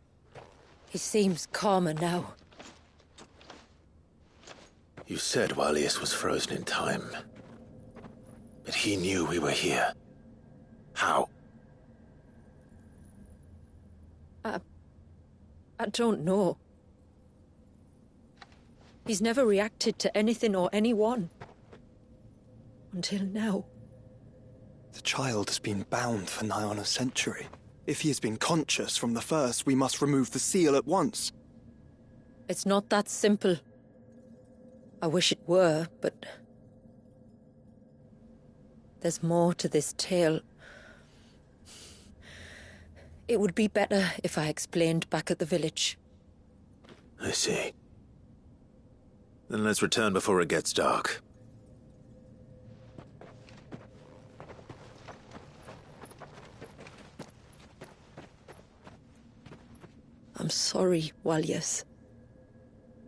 He seems calmer now. You said Walius was frozen in time. But he knew we were here. How? I don't know. He's never reacted to anything or anyone. Until now. The child has been bound for nigh on a century. If he has been conscious from the first, we must remove the seal at once. It's not that simple. I wish it were, but... there's more to this tale. It would be better if I explained back at the village. I see. Then let's return before it gets dark. I'm sorry, Walius.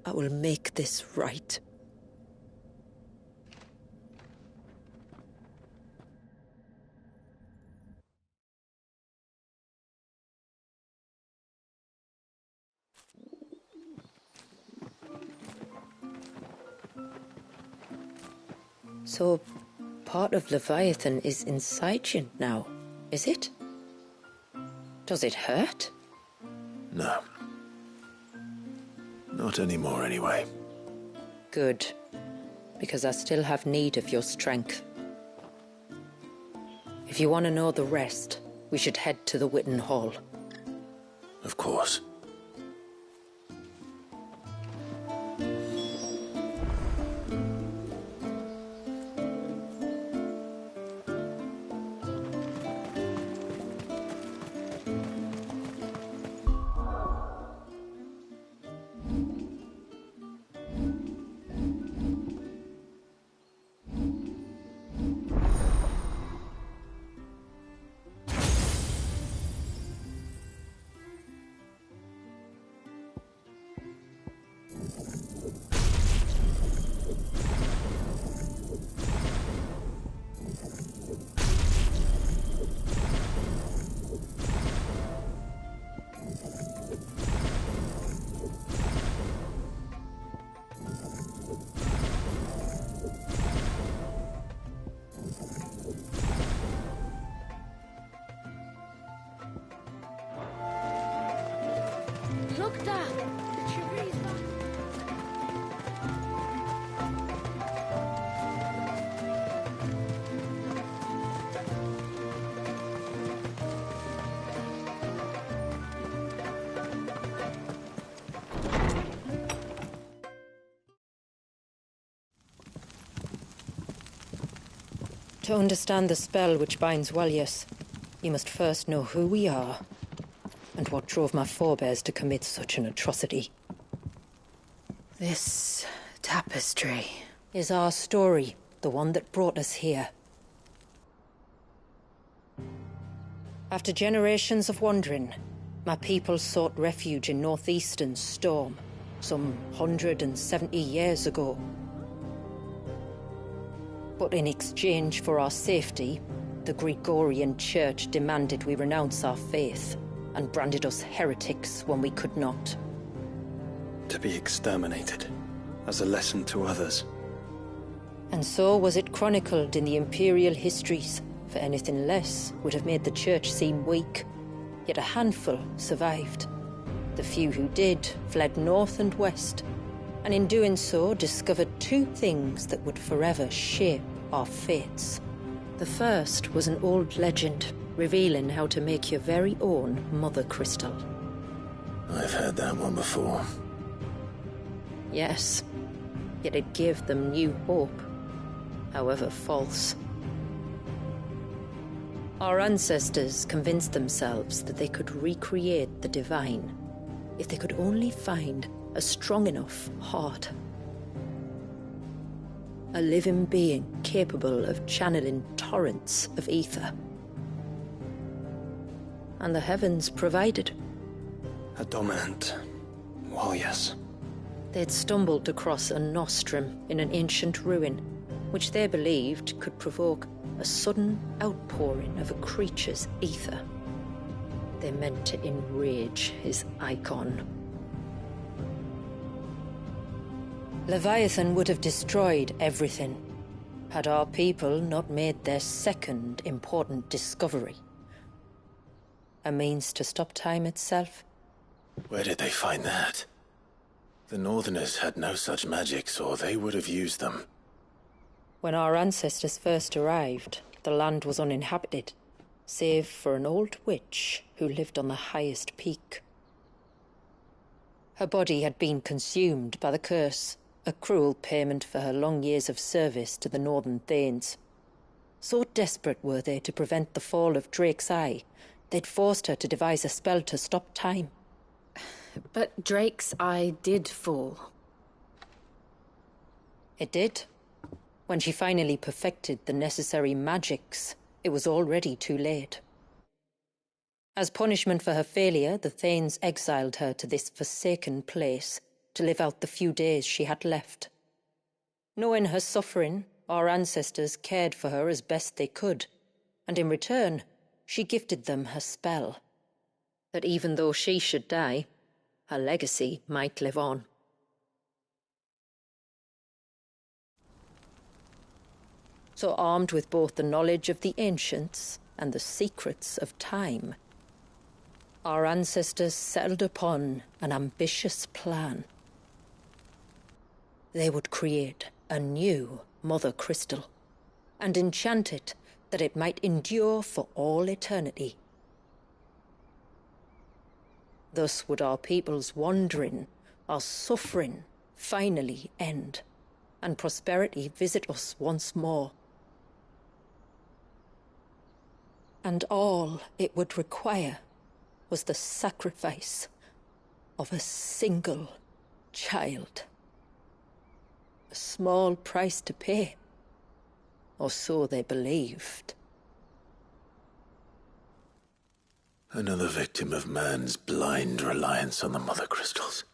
I will make this right. So, part of Leviathan is inside you now, is it? Does it hurt? No. Not anymore, anyway. Good. because I still have need of your strength. If you want to know the rest, we should head to the Witten Hall. Of course. Look, Dad! The cherries back. To understand the spell which binds Walyas, you must first know who we are, and what drove my forebears to commit such an atrocity. This tapestry is our story, the one that brought us here. After generations of wandering, my people sought refuge in northeastern Storm, some 170 years ago. But in exchange for our safety, the Gregorian Church demanded we renounce our faith, and branded us heretics when we could not. To be exterminated, as a lesson to others. And so was it chronicled in the imperial histories, for anything less would have made the Church seem weak. Yet a handful survived. The few who did fled north and west, and in doing so discovered two things that would forever shape our fates. The first was an old legend, revealing how to make your very own mother crystal. I've heard that one before. Yes, yet it gave them new hope, however false. Our ancestors convinced themselves that they could recreate the divine if they could only find a strong enough heart. A living being capable of channeling torrents of ether. And the heavens provided. A dominant. Well, yes. They'd stumbled across a nostrum in an ancient ruin, which they believed could provoke a sudden outpouring of a creature's ether. They meant to enrage his icon. Leviathan would have destroyed everything, had our people not made their second important discovery. A means to stop time itself. Where did they find that? The Northerners had no such magics, or they would have used them. When our ancestors first arrived, the land was uninhabited, save for an old witch who lived on the highest peak. Her body had been consumed by the curse, a cruel payment for her long years of service to the Northern Thanes. So desperate were they to prevent the fall of Drake's Eye, they'd forced her to devise a spell to stop time. But Drake's Eye did fall. It did. When she finally perfected the necessary magics, it was already too late. As punishment for her failure, the Thanes exiled her to this forsaken place to live out the few days she had left. Knowing her suffering, our ancestors cared for her as best they could, and in return, she gifted them her spell. That even though she should die, her legacy might live on. So armed with both the knowledge of the ancients and the secrets of time, our ancestors settled upon an ambitious plan. They would create a new mother crystal, and enchant it that it might endure for all eternity. Thus would our people's wandering, our suffering, finally end, and prosperity visit us once more. And all it would require was the sacrifice of a single child. A small price to pay, or so they believed. Another victim of man's blind reliance on the mother crystals.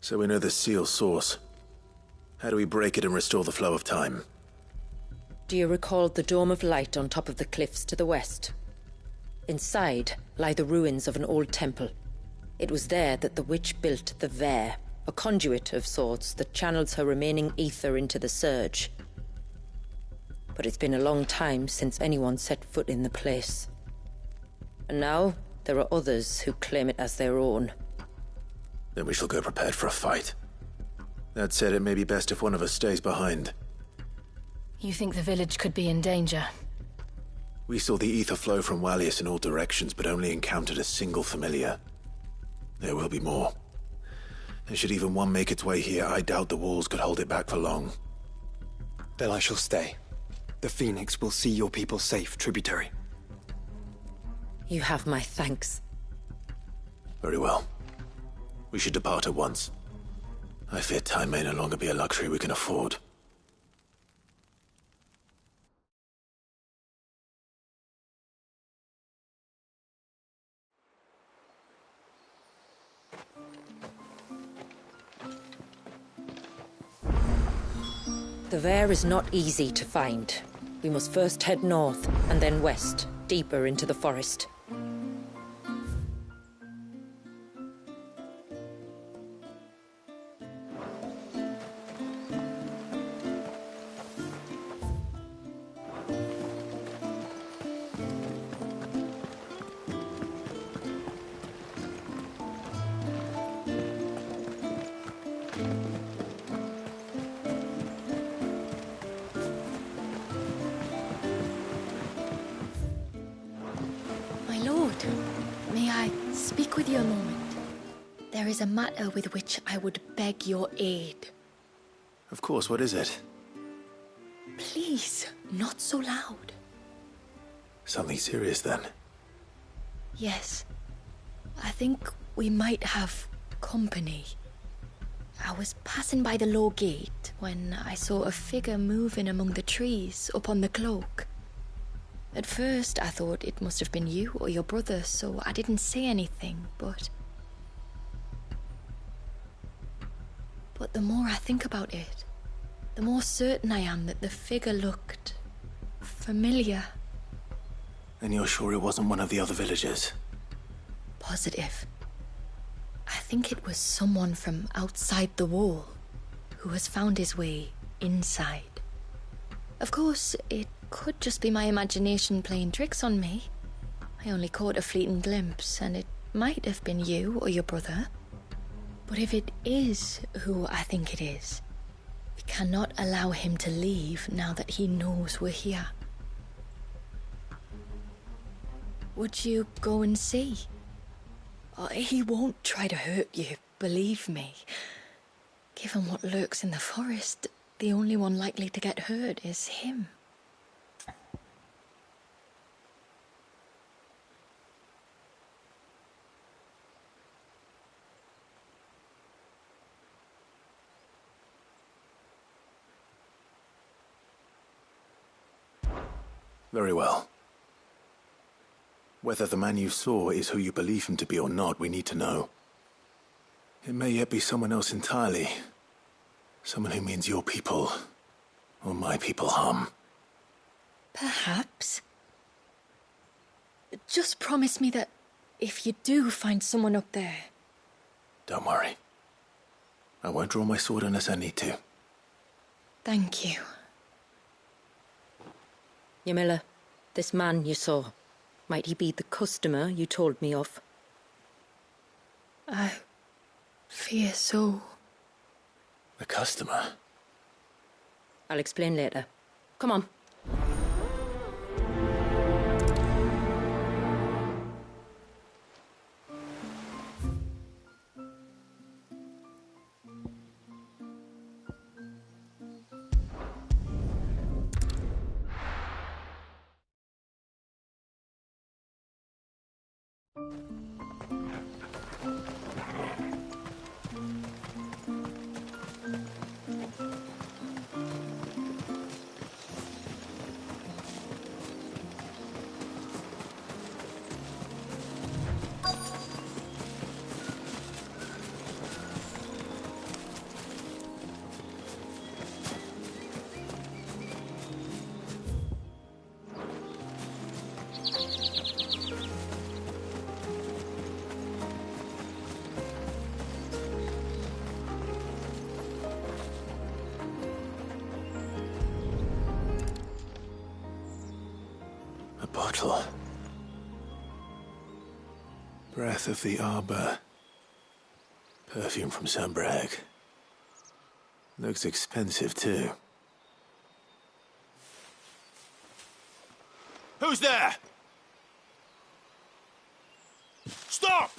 So we know the seal source. How do we break it and restore the flow of time? Do you recall the dome of light on top of the cliffs to the west? Inside lie the ruins of an old temple. It was there that the witch built the Vare, a conduit of sorts that channels her remaining ether into the surge. But it's been a long time since anyone set foot in the place. And now there are others who claim it as their own. Then we shall go prepared for a fight. That said, it may be best if one of us stays behind. You think the village could be in danger? We saw the ether flow from Wallius in all directions, but only encountered a single familiar. There will be more. And should even one make its way here, I doubt the walls could hold it back for long. Then I shall stay. The Phoenix will see your people safe, tributary. You have my thanks. Very well. We should depart at once. I fear time may no longer be a luxury we can afford. The Vare is not easy to find. We must first head north, and then west, deeper into the forest. With you a moment. There is a matter with which I would beg your aid. Of course, what is it? Please, not so loud. Something serious, then? Yes. I think we might have company. I was passing by the low gate when I saw a figure moving among the trees up on the cloak. At first, I thought it must have been you or your brother, so I didn't say anything, but the more I think about it, the more certain I am that the figure looked familiar. And you're sure it wasn't one of the other villagers? Positive. I think it was someone from outside the wall who has found his way inside. Of course, it could just be my imagination playing tricks on me. I only caught a fleeting glimpse, and it might have been you or your brother. But if it is who I think it is, we cannot allow him to leave now that he knows we're here. Would you go and see? He won't try to hurt you, believe me. Given what lurks in the forest, the only one likely to get hurt is him. Very well. Whether the man you saw is who you believe him to be or not, we need to know. It may yet be someone else entirely. Someone who means your people, or my people, harm. Perhaps. Just promise me that if you do find someone up there... Don't worry. I won't draw my sword unless I need to. Thank you. Ymilla, this man you saw, might he be the customer you told me of? I fear so. The customer? I'll explain later. Come on. Bottle. Breath of the arbor. Perfume from Sambrag. Looks expensive, too. Who's there? Stop!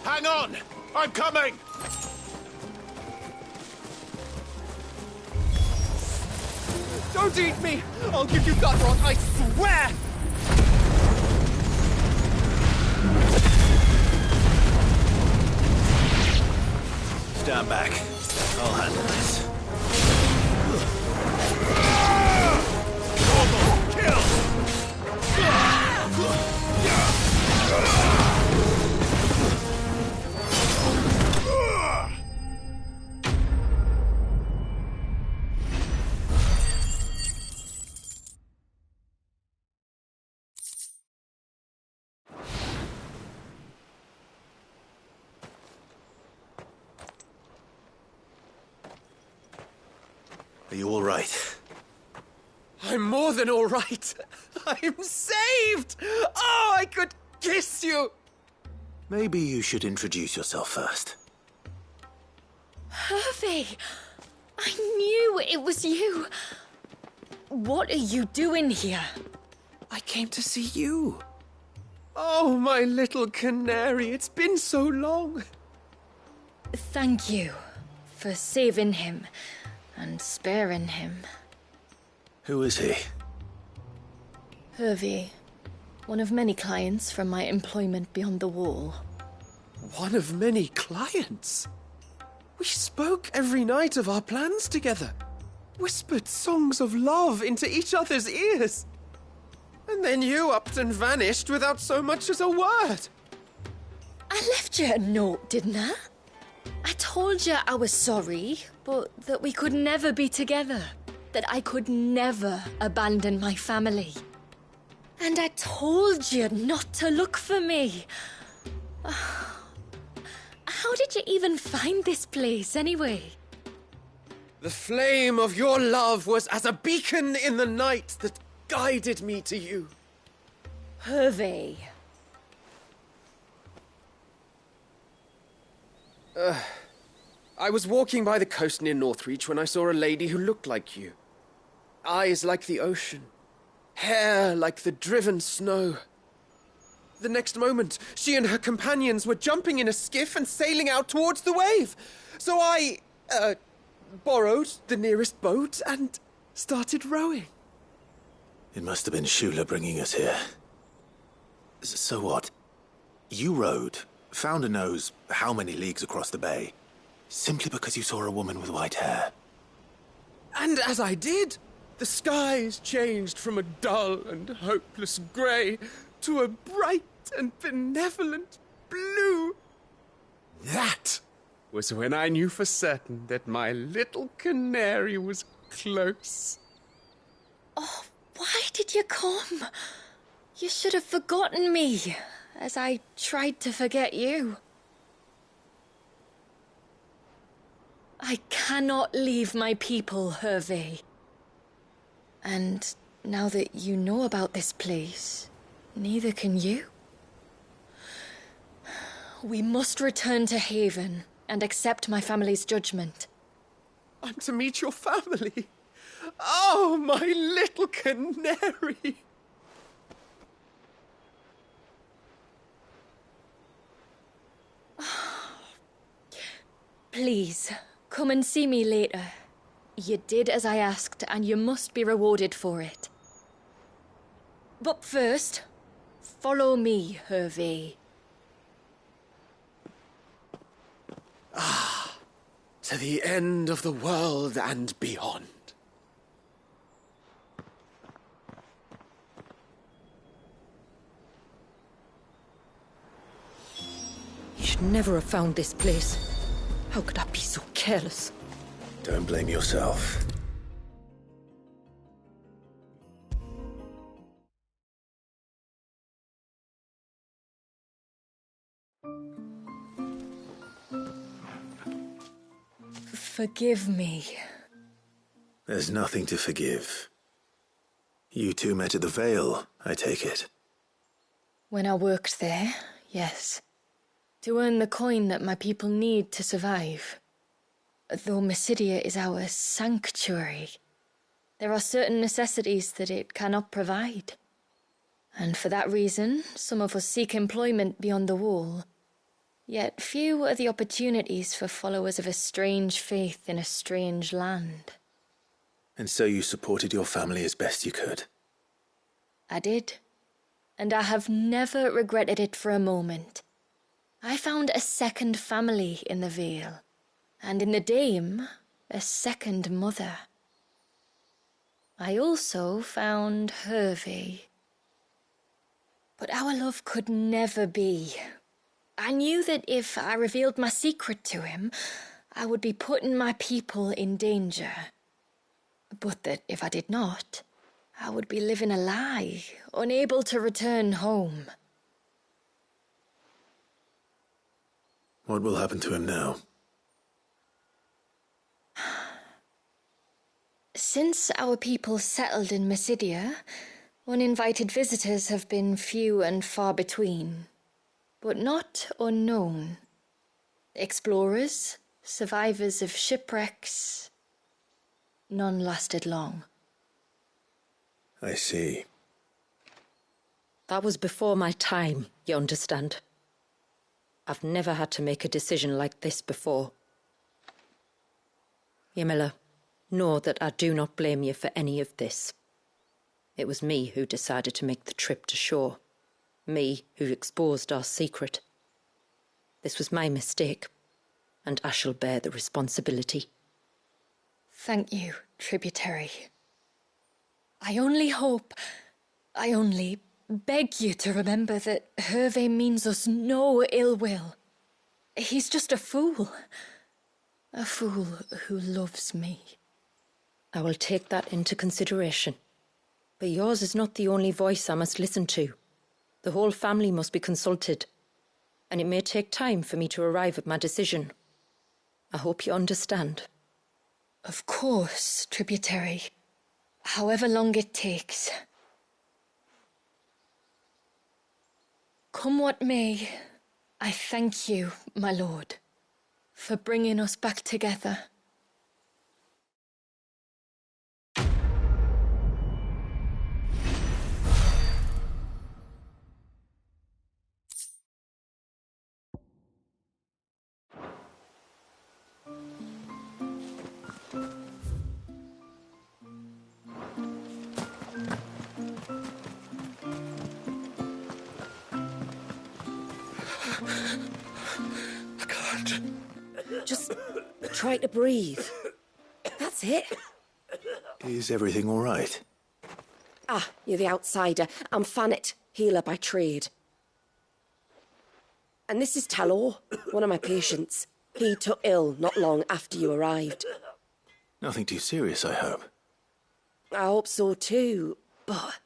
Hang on! I'm coming! Don't eat me! I'll give you gut rot, I swear! Stand back. I'll handle this. Kill! Are you all right? I'm more than all right. I'm saved! Oh, I could kiss you! Maybe you should introduce yourself first. Hervey! I knew it was you. What are you doing here? I came to see you. Oh, my little canary, it's been so long. Thank you for saving him and sparing him. Who is he? Hervey, one of many clients from my employment beyond the wall. One of many clients? We spoke every night of our plans together. Whispered songs of love into each other's ears. And then you upped and vanished without so much as a word. I left you a note, didn't I? I told you I was sorry, but that we could never be together. That I could never abandon my family. And I told you not to look for me. How did you even find this place, anyway? The flame of your love was as a beacon in the night that guided me to you. Hervey. I was walking by the coast near Northreach when I saw a lady who looked like you. Eyes like the ocean. Hair like the driven snow. The next moment, she and her companions were jumping in a skiff and sailing out towards the wave. So I, borrowed the nearest boat and started rowing. It must have been Shula bringing us here. So what? You rowed, found a nose how many leagues across the bay, simply because you saw a woman with white hair. And as I did, the skies changed from a dull and hopeless grey to a bright and benevolent blue. That was when I knew for certain that my little canary was close. Oh, why did you come? You should have forgotten me. as I tried to forget you. I cannot leave my people, Hervé. And now that you know about this place, neither can you. We must return to Haven and accept my family's judgment. I'm to meet your family. Oh, my little canary. Please, come and see me later. You did as I asked, and you must be rewarded for it. But first, follow me, Hervé. Ah, to the end of the world and beyond. You should never have found this place. How could I be so careless? Don't blame yourself. Forgive me. There's nothing to forgive. You two met at the Vale, I take it. When I worked there, yes. To earn the coin that my people need to survive. Though Mysidia is our sanctuary, there are certain necessities that it cannot provide. And for that reason, some of us seek employment beyond the wall. Yet few are the opportunities for followers of a strange faith in a strange land. And so you supported your family as best you could? I did. And I have never regretted it for a moment. I found a second family in the Vale. And in the Dame, a second mother. I also found Hervé. But our love could never be. I knew that if I revealed my secret to him, I would be putting my people in danger. But that if I did not, I would be living a lie, unable to return home. What will happen to him now? Since our people settled in Mysidia, uninvited visitors have been few and far between. But not unknown. Explorers, survivors of shipwrecks. None lasted long. I see. That was before my time, you understand. I've never had to make a decision like this before. Yamila, know that I do not blame you for any of this. It was me who decided to make the trip to shore. Me who exposed our secret. This was my mistake, and I shall bear the responsibility. Thank you, tributary. I only beg you to remember that Hervé means us no ill will. He's just a fool. A fool who loves me. I will take that into consideration. But yours is not the only voice I must listen to. The whole family must be consulted, and it may take time for me to arrive at my decision. I hope you understand. Of course, tributary. However long it takes. Come what may, I thank you, my lord, for bringing us back together. I can't. Just try to breathe. That's it. Is everything all right? Ah, you're the outsider. I'm Fannet, healer by trade. And this is Talor, one of my patients. He took ill not long after you arrived. Nothing too serious, I hope. I hope so too, but...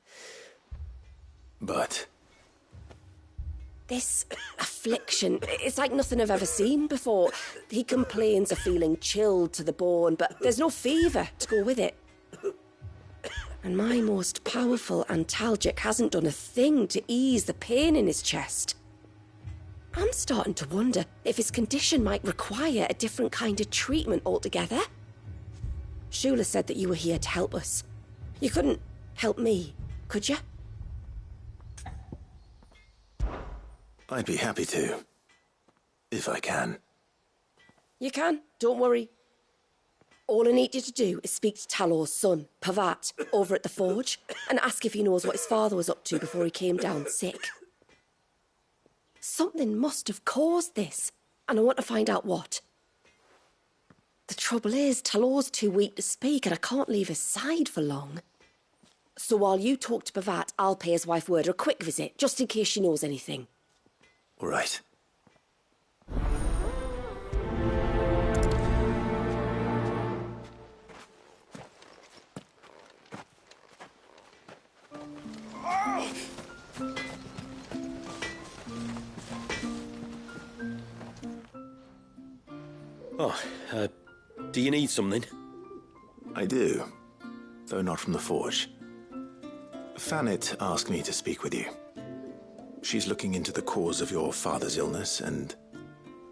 But? This affliction, it's like nothing I've ever seen before. He complains of feeling chilled to the bone, but there's no fever to go with it. And my most powerful antalgic hasn't done a thing to ease the pain in his chest. I'm starting to wonder if his condition might require a different kind of treatment altogether. Shula said that you were here to help us. You couldn't help me, could you? I'd be happy to. If I can. You can, don't worry. All I need you to do is speak to Talor's son, Pavat, over at the forge, and ask if he knows what his father was up to before he came down sick. Something must have caused this, and I want to find out what. The trouble is, Talor's too weak to speak, and I can't leave his side for long. So while you talk to Pavat, I'll pay his wife word a quick visit, just in case she knows anything. All right. Oh, do you need something? I do, though not from the forge. Fanit asked me to speak with you. She's looking into the cause of your father's illness and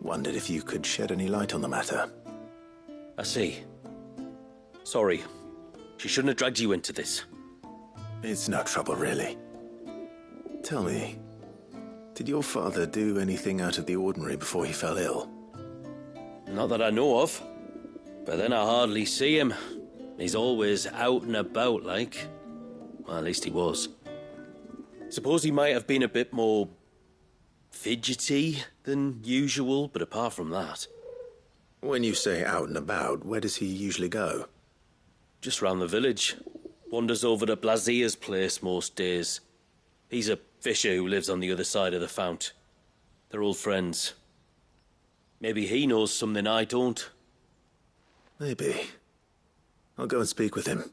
wondered if you could shed any light on the matter. I see. Sorry. She shouldn't have dragged you into this. It's no trouble, really. Tell me, did your father do anything out of the ordinary before he fell ill? Not that I know of. But then I hardly see him. He's always out and about, like. Well, at least he was. Suppose he might have been a bit more fidgety than usual, but apart from that... When you say out and about, where does he usually go? Just round the village. Wanders over to Blazier's place most days. He's a fisher who lives on the other side of the fount. They're old friends. Maybe he knows something I don't. Maybe. I'll go and speak with him.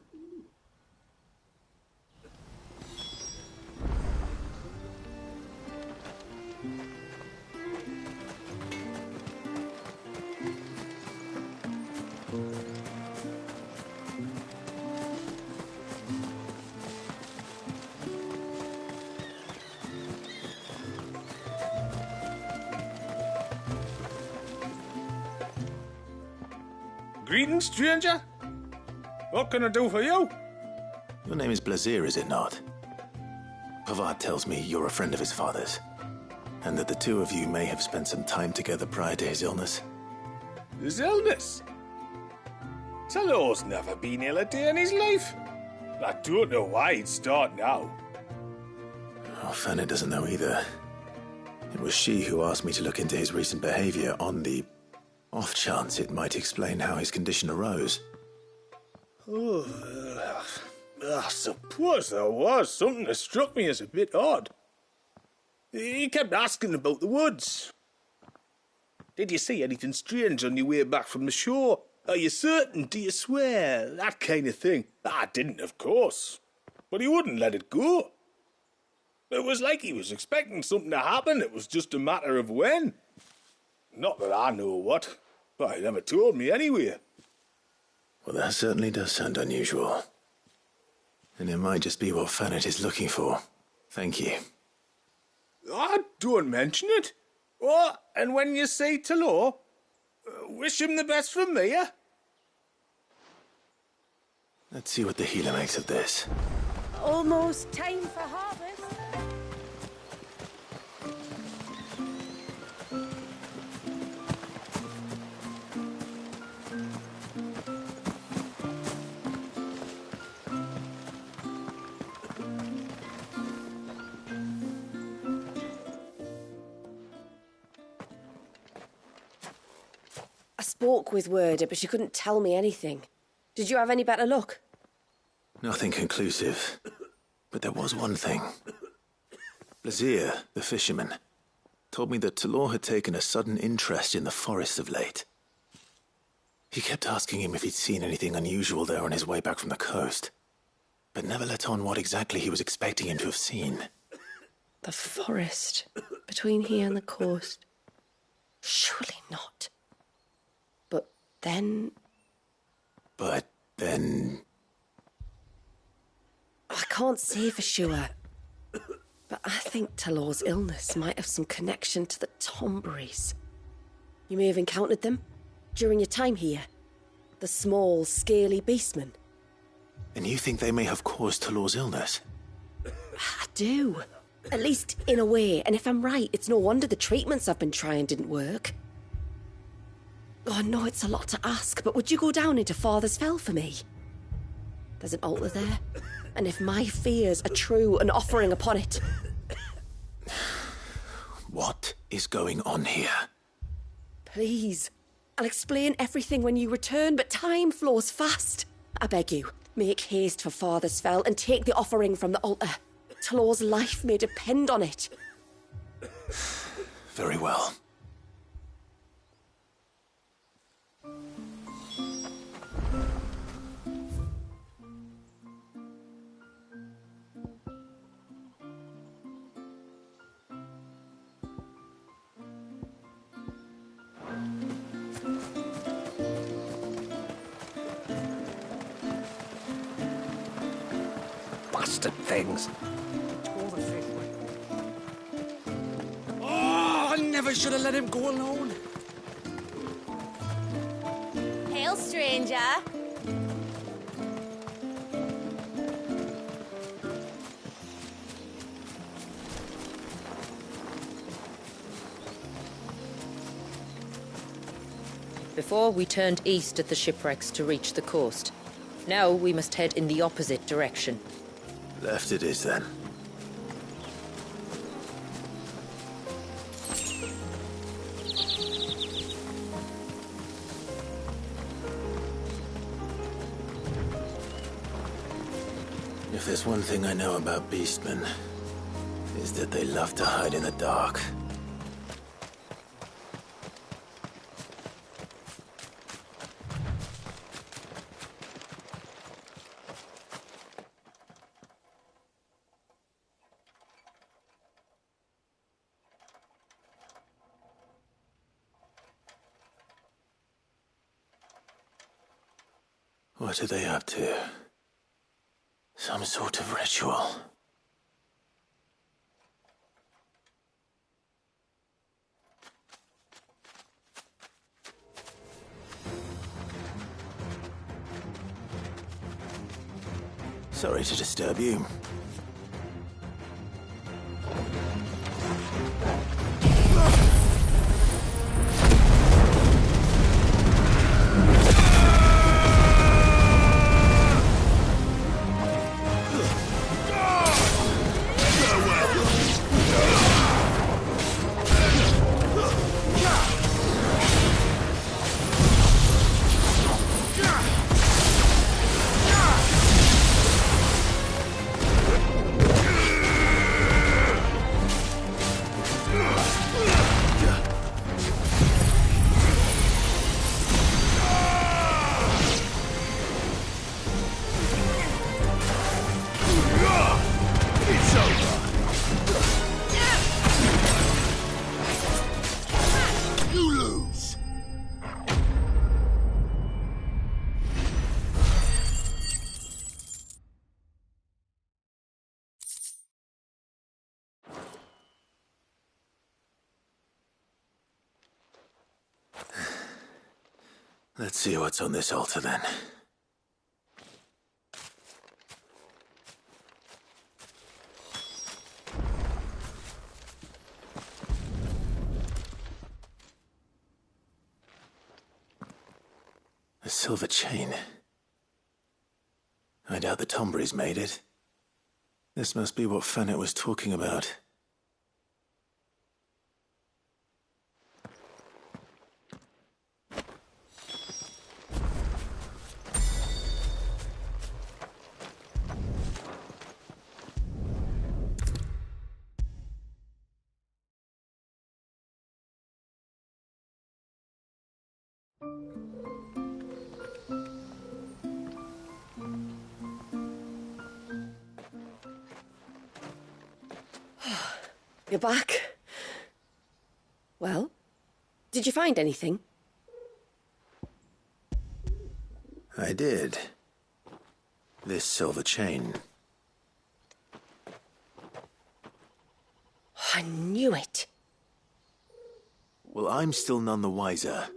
Greetings, stranger. What can I do for you? Your name is Blazier, is it not? Pavat tells me you're a friend of his father's, and that the two of you may have spent some time together prior to his illness. His illness? Talor's never been ill a day in his life. I don't know why he'd start now. Oh, Fanny doesn't know either. It was she who asked me to look into his recent behavior on the off chance it might explain how his condition arose. Oh, I suppose there was something that struck me as a bit odd. He kept asking about the woods. Did you see anything strange on your way back from the shore? Are you certain? Do you swear? That kind of thing. I didn't, of course. But he wouldn't let it go. It was like he was expecting something to happen. It was just a matter of when. Not that I know what. But he never told me anyway. Well, that certainly does sound unusual. And it might just be what Fanit is looking for. Thank you. Don't mention it. Oh, and when you say Talor, wish him the best from me, eh? Let's see what the healer makes of this. Almost time for harvest. I spoke with Werder, but she couldn't tell me anything. Did you have any better luck? Nothing conclusive. But there was one thing. Blazier, the fisherman, told me that Talor had taken a sudden interest in the forest of late. He kept asking him if he'd seen anything unusual there on his way back from the coast, but never let on what exactly he was expecting him to have seen. The forest between here and the coast. Surely not. But then... I can't say for sure. But I think Talor's illness might have some connection to the Tomberries. You may have encountered them during your time here. The small, scaly beastmen. And you think they may have caused Talor's illness? I do. At least in a way. And if I'm right, it's no wonder the treatments I've been trying didn't work. Oh, I know it's a lot to ask, but would you go down into Father's Fell for me? There's an altar there. And if my fears are true, an offering upon it. What is going on here? Please. I'll explain everything when you return, but time flows fast. I beg you, make haste for Father's Fell and take the offering from the altar. Talor's life may depend on it. Very well. Bastard things. Oh, I never should have let him go alone. Hail, stranger. Before, we turned east at the shipwrecks to reach the coast. Now we must head in the opposite direction. Left it is, then. If there's one thing I know about beastmen, is that they love to hide in the dark. What are they up to? Some sort of ritual. Sorry to disturb you. Let's see what's on this altar, then. A silver chain. I doubt the Tomberries made it. This must be what Fennec was talking about. You're back. Well, did you find anything? I did. This silver chain. I knew it. Well, I'm still none the wiser.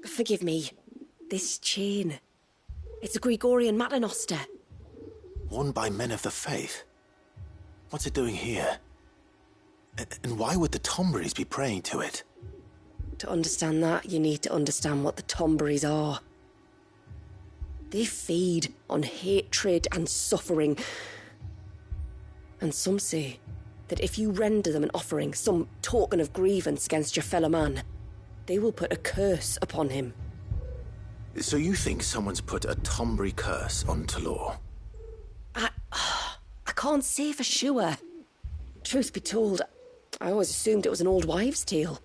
Forgive me. This chain. It's a Gregorian Maternoster. Worn by men of the faith. What's it doing here? And why would the Tomberries be praying to it? To understand that, you need to understand what the Tomberries are. They feed on hatred and suffering. And some say that if you render them an offering, some token of grievance against your fellow man, they will put a curse upon him. So you think someone's put a Tomberry curse on Talor? I can't say for sure. Truth be told, I always assumed it was an old wives' tale.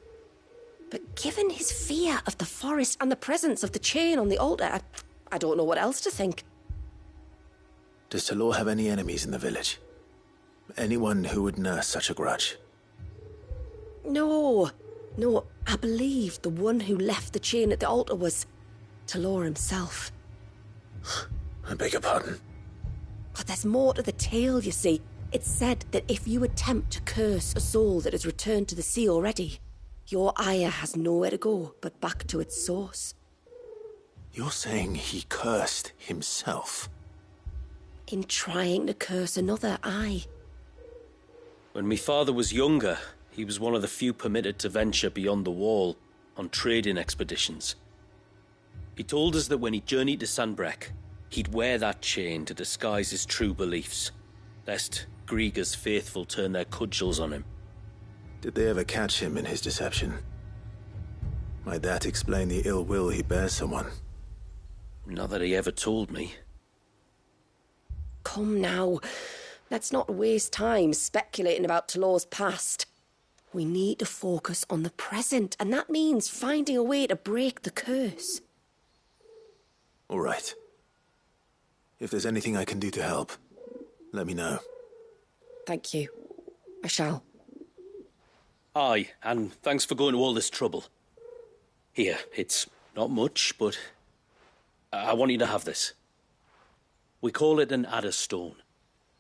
But given his fear of the forest and the presence of the chain on the altar, I don't know what else to think. Does Talor have any enemies in the village? Anyone who would nurse such a grudge? No, I believe the one who left the chain at the altar was Talor himself. I beg your pardon? But there's more to the tale, you see. It's said that if you attempt to curse a soul that has returned to the sea already, your ire has nowhere to go but back to its source. You're saying he cursed himself? In trying to curse another, aye. When my father was younger, he was one of the few permitted to venture beyond the wall on trading expeditions. He told us that when he journeyed to Sanbreque, he'd wear that chain to disguise his true beliefs, lest Griega's faithful turn their cudgels on him. Did they ever catch him in his deception? Might that explain the ill will he bears someone? Not that he ever told me. Come now. Let's not waste time speculating about Talor's past. We need to focus on the present, and that means finding a way to break the curse. All right. If there's anything I can do to help, let me know. Thank you. I shall. Aye, and thanks for going to all this trouble. Here, it's not much, but I want you to have this. We call it an adder stone.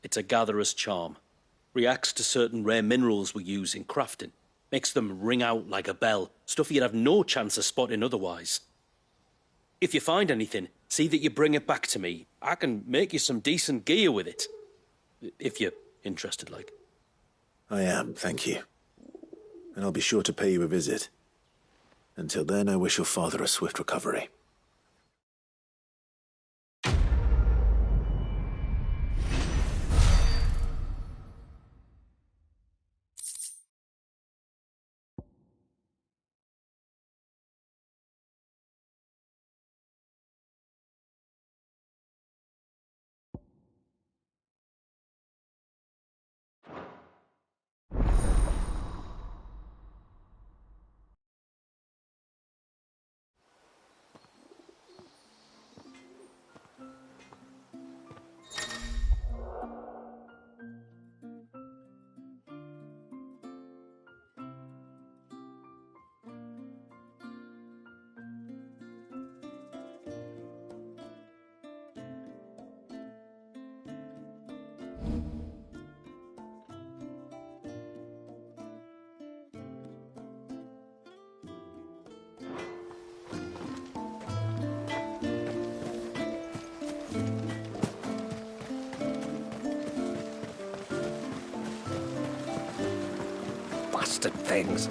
It's a gatherer's charm. Reacts to certain rare minerals we use in crafting. Makes them ring out like a bell, stuff you'd have no chance of spotting otherwise. If you find anything, see that you bring it back to me. I can make you some decent gear with it. If you're interested, like. I am, thank you. And I'll be sure to pay you a visit. Until then, I wish your father a swift recovery. Bastard things.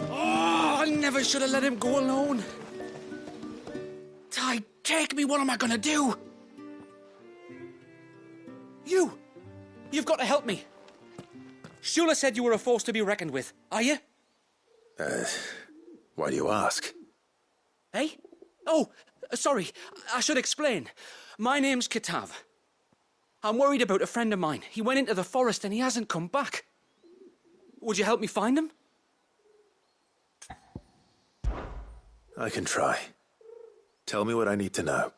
Oh, I never should have let him go alone. Ty, take me, what am I gonna do? You've got to help me. Shula said you were a force to be reckoned with, are you? Why do you ask? Eh? Oh, sorry, I should explain. My name's Kitav. I'm worried about a friend of mine. He went into the forest and he hasn't come back. Would you help me find him? I can try. Tell me what I need to know.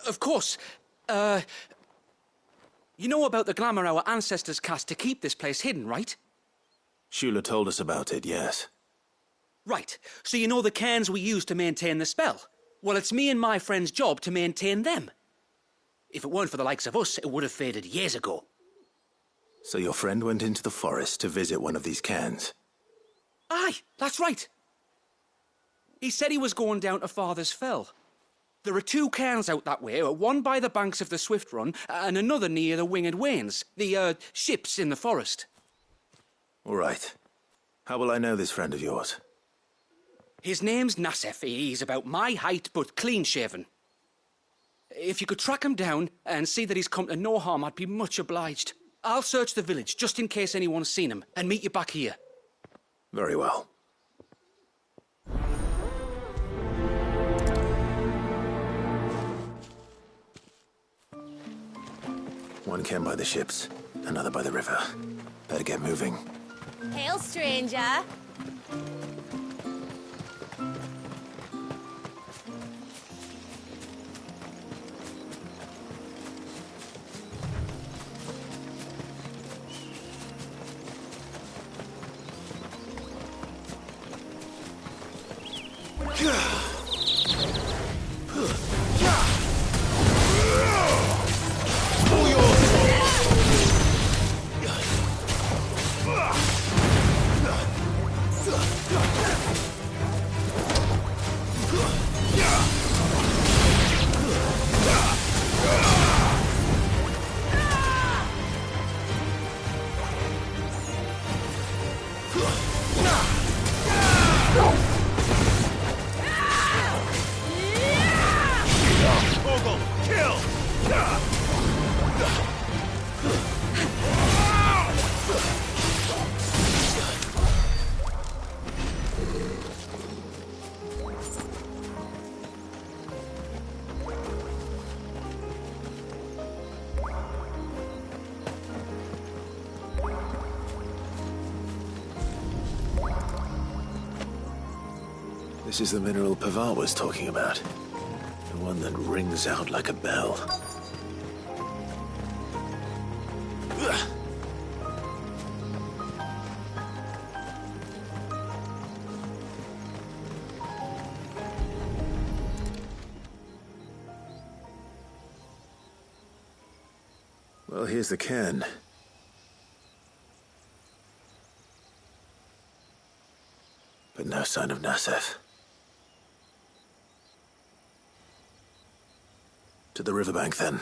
Of course. You know about the glamour our ancestors cast to keep this place hidden, right? Shula told us about it, yes. Right, so you know the cairns we use to maintain the spell? Well, it's me and my friend's job to maintain them. If it weren't for the likes of us, it would have faded years ago. So your friend went into the forest to visit one of these cairns? Aye, that's right. He said he was going down to Father's Fell. There are 2 cairns out that way, one by the banks of the Swift Run, and another near the Winged Wains, the, ships in the forest. All right. How will I know this friend of yours? His name's Nassef. He's about my height, but clean-shaven. If you could track him down and see that he's come to no harm, I'd be much obliged. I'll search the village, just in case anyone's seen him, and meet you back here. Very well. One cairn by the ships, another by the river. Better get moving. Hail, stranger. This is the mineral Pavar was talking about. The one that rings out like a bell. Well, here's the cairn. But no sign of Nassef. To the riverbank, then.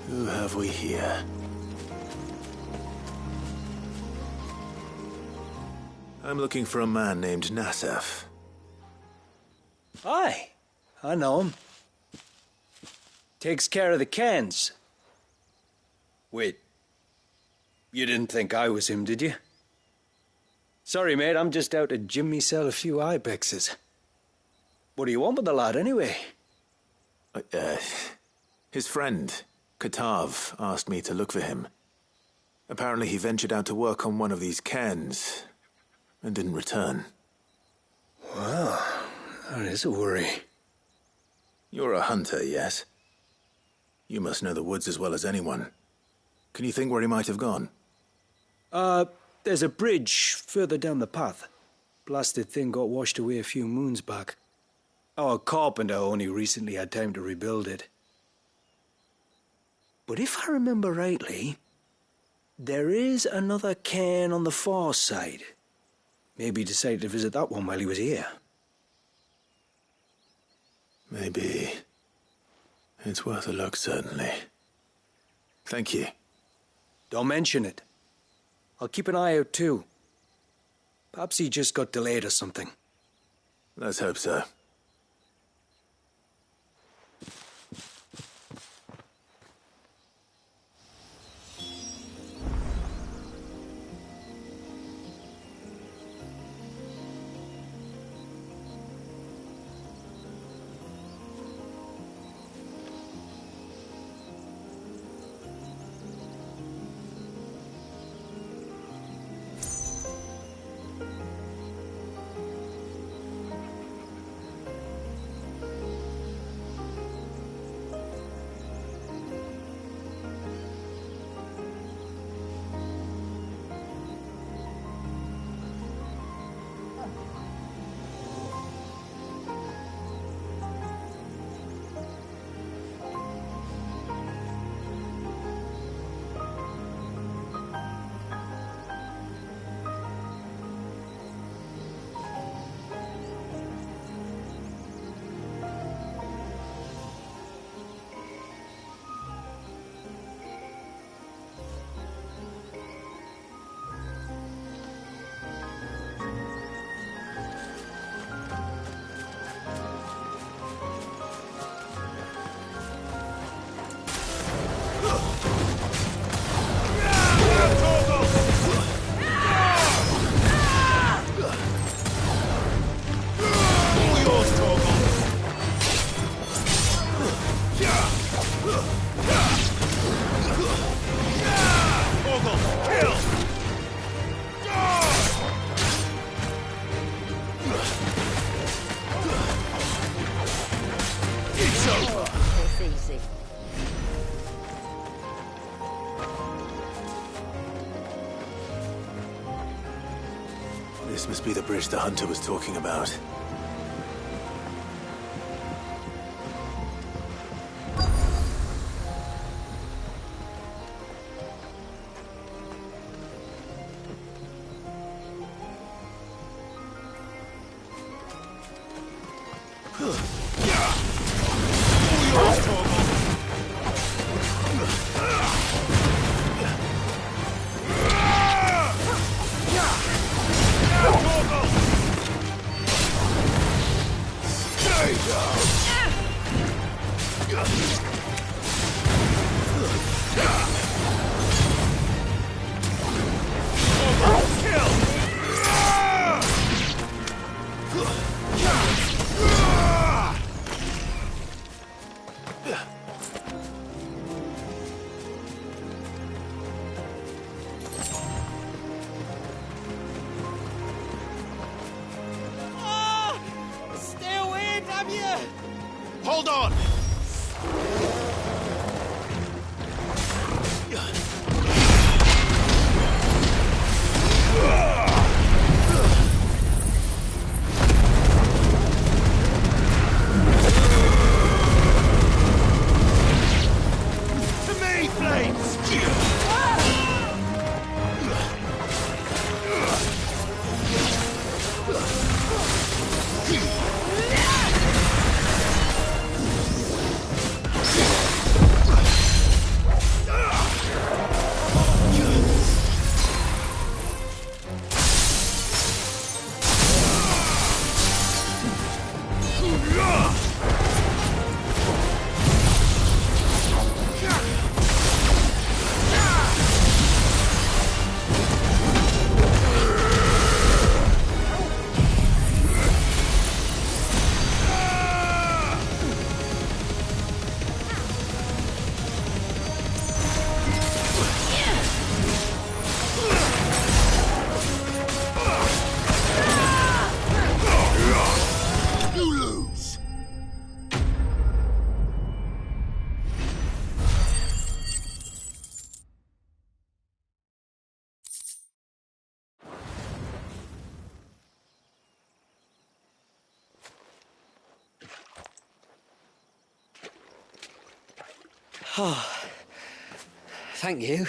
Who have we here? I'm looking for a man named Nassef. Aye, I know him. Takes care of the cans. Wait, you didn't think I was him, did you? Sorry, mate, I'm just out to gym myself a few ibexes. What do you want with the lad, anyway? His friend, Katav, asked me to look for him. Apparently he ventured out to work on one of these cairns and didn't return. Well, that is a worry. You're a hunter, yes? You must know the woods as well as anyone. Can you think where he might have gone? There's a bridge further down the path. Blasted thing got washed away a few moons back. Our carpenter only recently had time to rebuild it. But if I remember rightly, there is another cairn on the far side. Maybe he decided to visit that one while he was here. Maybe. It's worth a look, certainly. Thank you. Don't mention it. I'll keep an eye out too. Perhaps he just got delayed or something. Let's hope so. This must be the bridge the hunter was talking about. Hold on! To me, flames! Oh, thank you.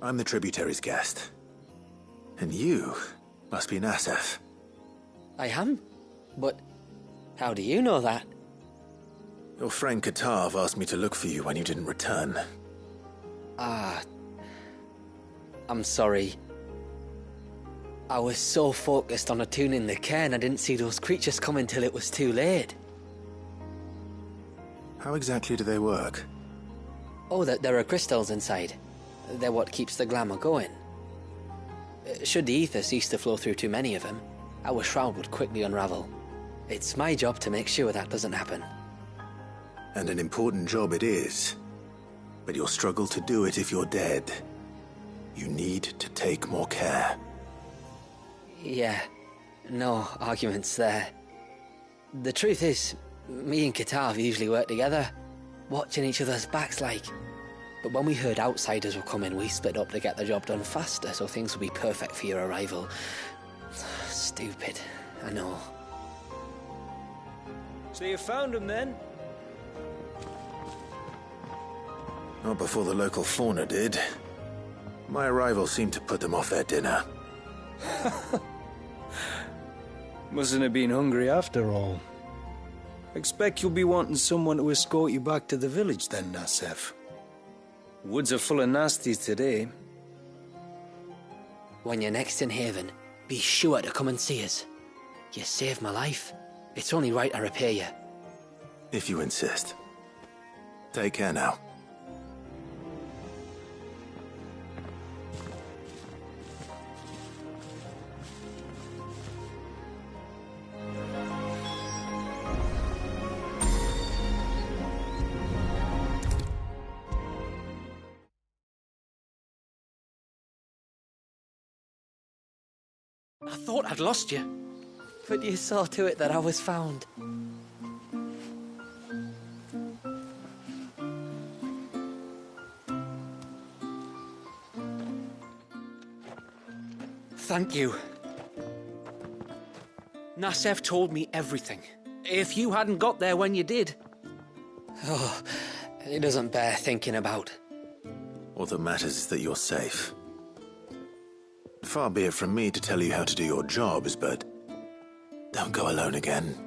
I'm the tributary's guest. And you must be Nassef. I am? But how do you know that? Your friend Katav asked me to look for you when you didn't return. I'm sorry. I was so focused on attuning the cairn I didn't see those creatures coming till it was too late. How exactly do they work? Oh, there are crystals inside. They're what keeps the glamour going. Should the ether cease to flow through too many of them, our shroud would quickly unravel. It's my job to make sure that doesn't happen. And an important job it is. But you'll struggle to do it if you're dead. You need to take more care. Yeah, no arguments there. The truth is, me and Katav usually work together, watching each other's backs like. But when we heard outsiders were coming, we split up to get the job done faster so things would be perfect for your arrival. Stupid, I know. So you found him then? Not before the local fauna did. My arrival seemed to put them off their dinner. Mustn't have been hungry after all. Expect you'll be wanting someone to escort you back to the village then, Nassef. Woods are full of nasties today. When you're next in Haven, be sure to come and see us. You saved my life. It's only right I repay you. If you insist. Take care now. I thought I'd lost you. But you saw to it that I was found. Thank you. Nassef told me everything. If you hadn't got there when you did... Oh, it doesn't bear thinking about. All that matters is that you're safe. Far be it from me to tell you how to do your jobs, but don't go alone again.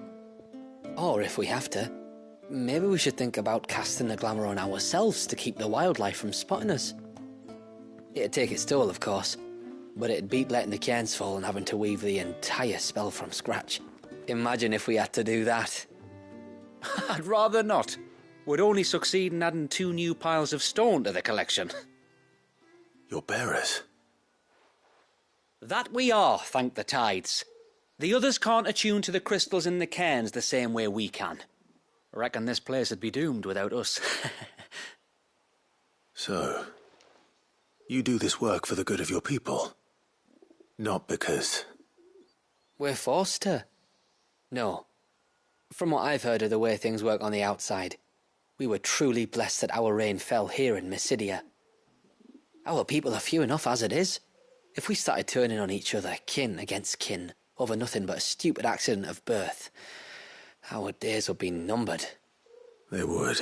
Or if we have to, maybe we should think about casting the glamour on ourselves to keep the wildlife from spotting us. It'd take its toll, of course, but it'd beat letting the cairns fall and having to weave the entire spell from scratch. Imagine if we had to do that. I'd rather not. We'd only succeed in adding 2 new piles of stone to the collection. Your bearers? That we are, thank the tides. The others can't attune to the crystals in the cairns the same way we can. I reckon this place would be doomed without us. So, you do this work for the good of your people? Not because... We're forced to. No. From what I've heard of the way things work on the outside, we were truly blessed that our rain fell here in Mysidia. Our people are few enough as it is. If we started turning on each other, kin against kin, over nothing but a stupid accident of birth, our days would be numbered. They would.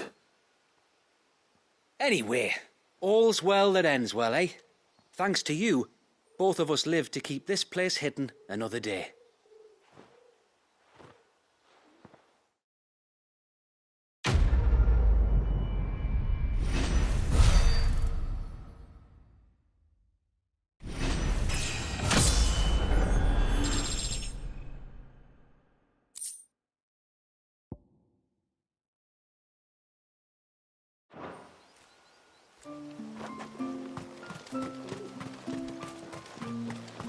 Anyway, all's well that ends well, eh? Thanks to you, both of us lived to keep this place hidden another day.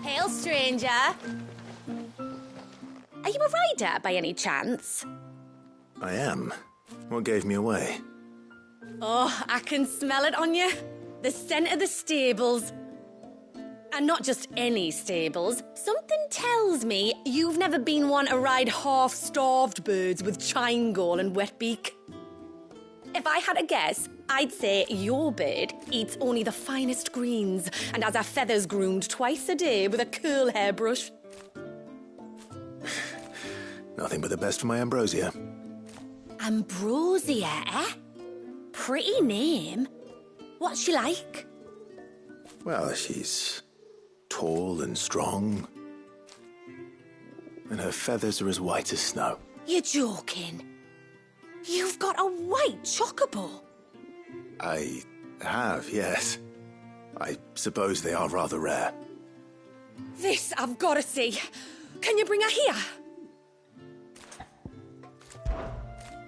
Hail, stranger. Are you a rider by any chance? I am. What gave me away? Oh, I can smell it on you. The scent of the stables. And not just any stables. Something tells me you've never been one to ride half-starved birds with chine-gall and wet beak. If I had a guess, I'd say your bird eats only the finest greens and has her feathers groomed twice a day with a curl hairbrush. Nothing but the best for my Ambrosia. Ambrosia, eh? Pretty name. What's she like? Well, she's tall and strong. And her feathers are as white as snow. You're joking. You've got a white chocobo. I have, yes. I suppose they are rather rare. This I've got to see. Can you bring her here?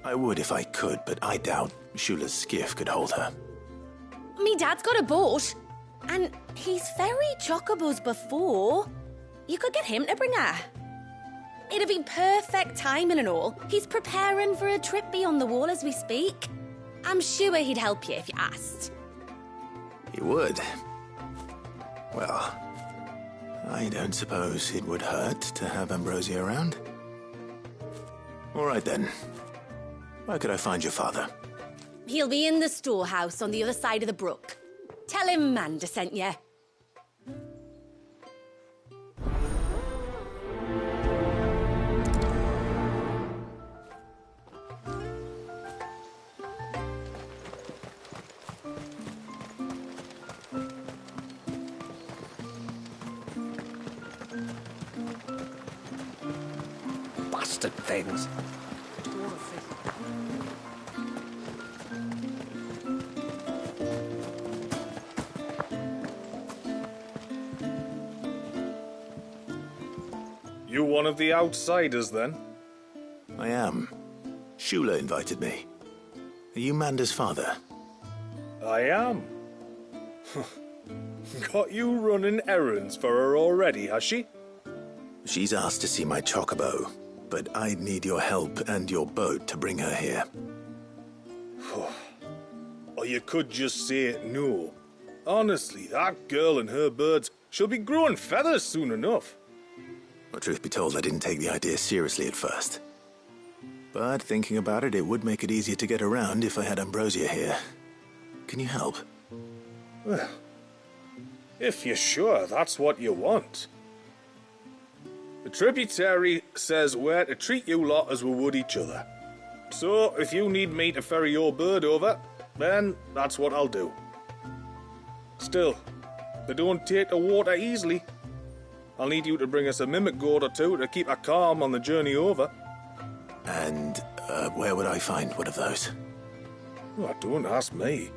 I would if I could, but I doubt Shula's skiff could hold her. Me dad's got a boat. And he's ferried chocobos before. You could get him to bring her. It'd be perfect timing and all. He's preparing for a trip beyond the wall as we speak. I'm sure he'd help you if you asked. He would. Well, I don't suppose it would hurt to have Ambrosia around. All right then. Where could I find your father? He'll be in the storehouse on the other side of the brook. Tell him Manda sent you. Bastard things. You one of the outsiders, then? I am. Shula invited me. Are you Manda's father? I am. Got you running errands for her already, has she? She's asked to see my chocobo, but I'd need your help and your boat to bring her here. Or you could just say no. Honestly, that girl and her birds, she'll be growing feathers soon enough. Well, truth be told, I didn't take the idea seriously at first. But thinking about it, it would make it easier to get around if I had Ambrosia here. Can you help? Well, if you're sure that's what you want. The tributary says we're to treat you lot as we would each other. So, if you need me to ferry your bird over, then that's what I'll do. Still, they don't take the water easily. I'll need you to bring us a mimic gourd or two to keep her calm on the journey over. And where would I find one of those? Oh, don't ask me.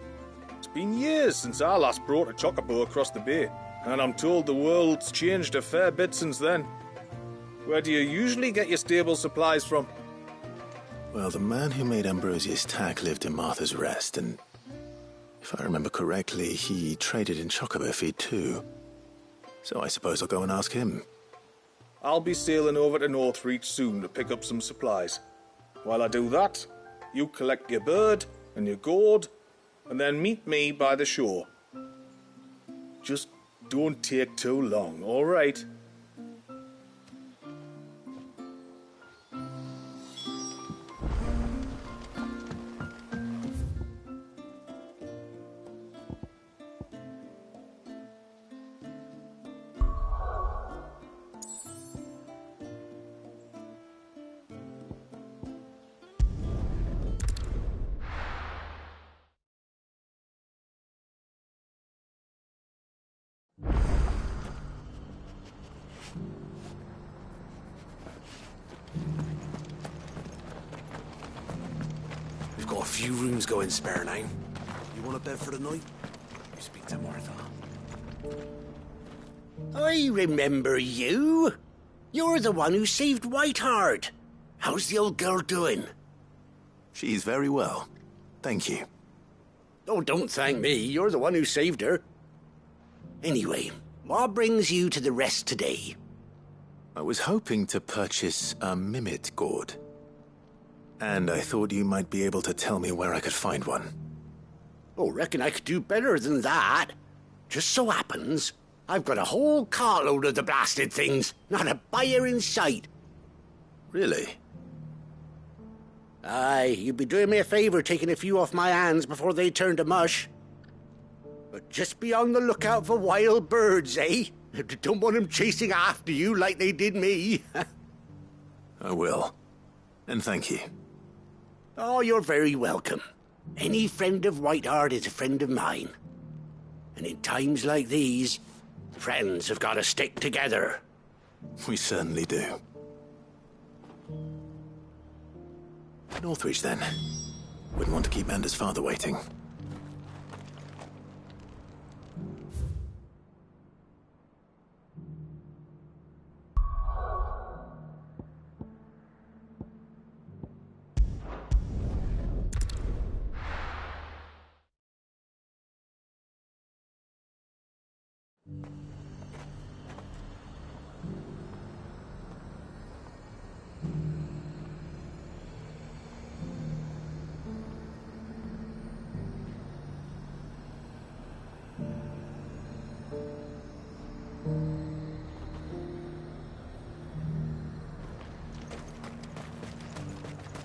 It's been years since I last brought a chocobo across the bay, and I'm told the world's changed a fair bit since then. Where do you usually get your stable supplies from? Well, the man who made Ambrosia's tack lived in Martha's Rest, and if I remember correctly, he traded in chocobo feed too. So I suppose I'll go and ask him. I'll be sailing over to Northreach soon to pick up some supplies. While I do that, you collect your bird and your gourd, and then meet me by the shore. Just don't take too long, all right? We've got a few rooms going spare now. You want a bed for the night? You speak to Martha. I remember you. You're the one who saved Whiteheart. How's the old girl doing? She's very well. Thank you. Oh, don't thank me. You're the one who saved her. Anyway, what brings you to the rest today? I was hoping to purchase a mimit gourd. And I thought you might be able to tell me where I could find one. Oh, reckon I could do better than that. Just so happens, I've got a whole cartload of the blasted things. Not a buyer in sight. Really? Aye, you'd be doing me a favour taking a few off my hands before they turn to mush. But just be on the lookout for wild birds, eh? Don't want them chasing after you like they did me. I will. And thank you. Oh, you're very welcome. Any friend of Whiteheart is a friend of mine. And in times like these, friends have got to stick together. We certainly do. Northreach, then. Wouldn't want to keep Anders' father waiting.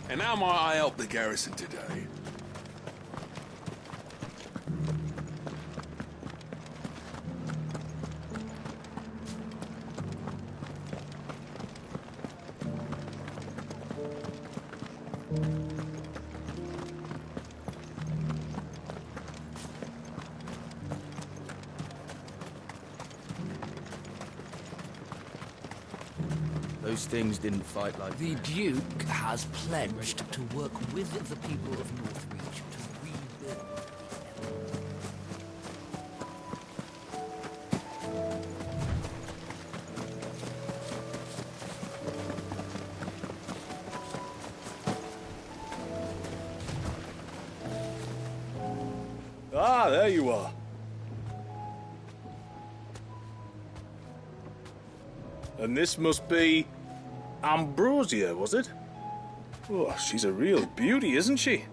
And how might I help the garrison today? Those things didn't fight like the Duke has pledged to work with the people of Northreach to rebuild. Ah, there you are. And this must be Ambrosia, was it? Oh, she's a real beauty, isn't she?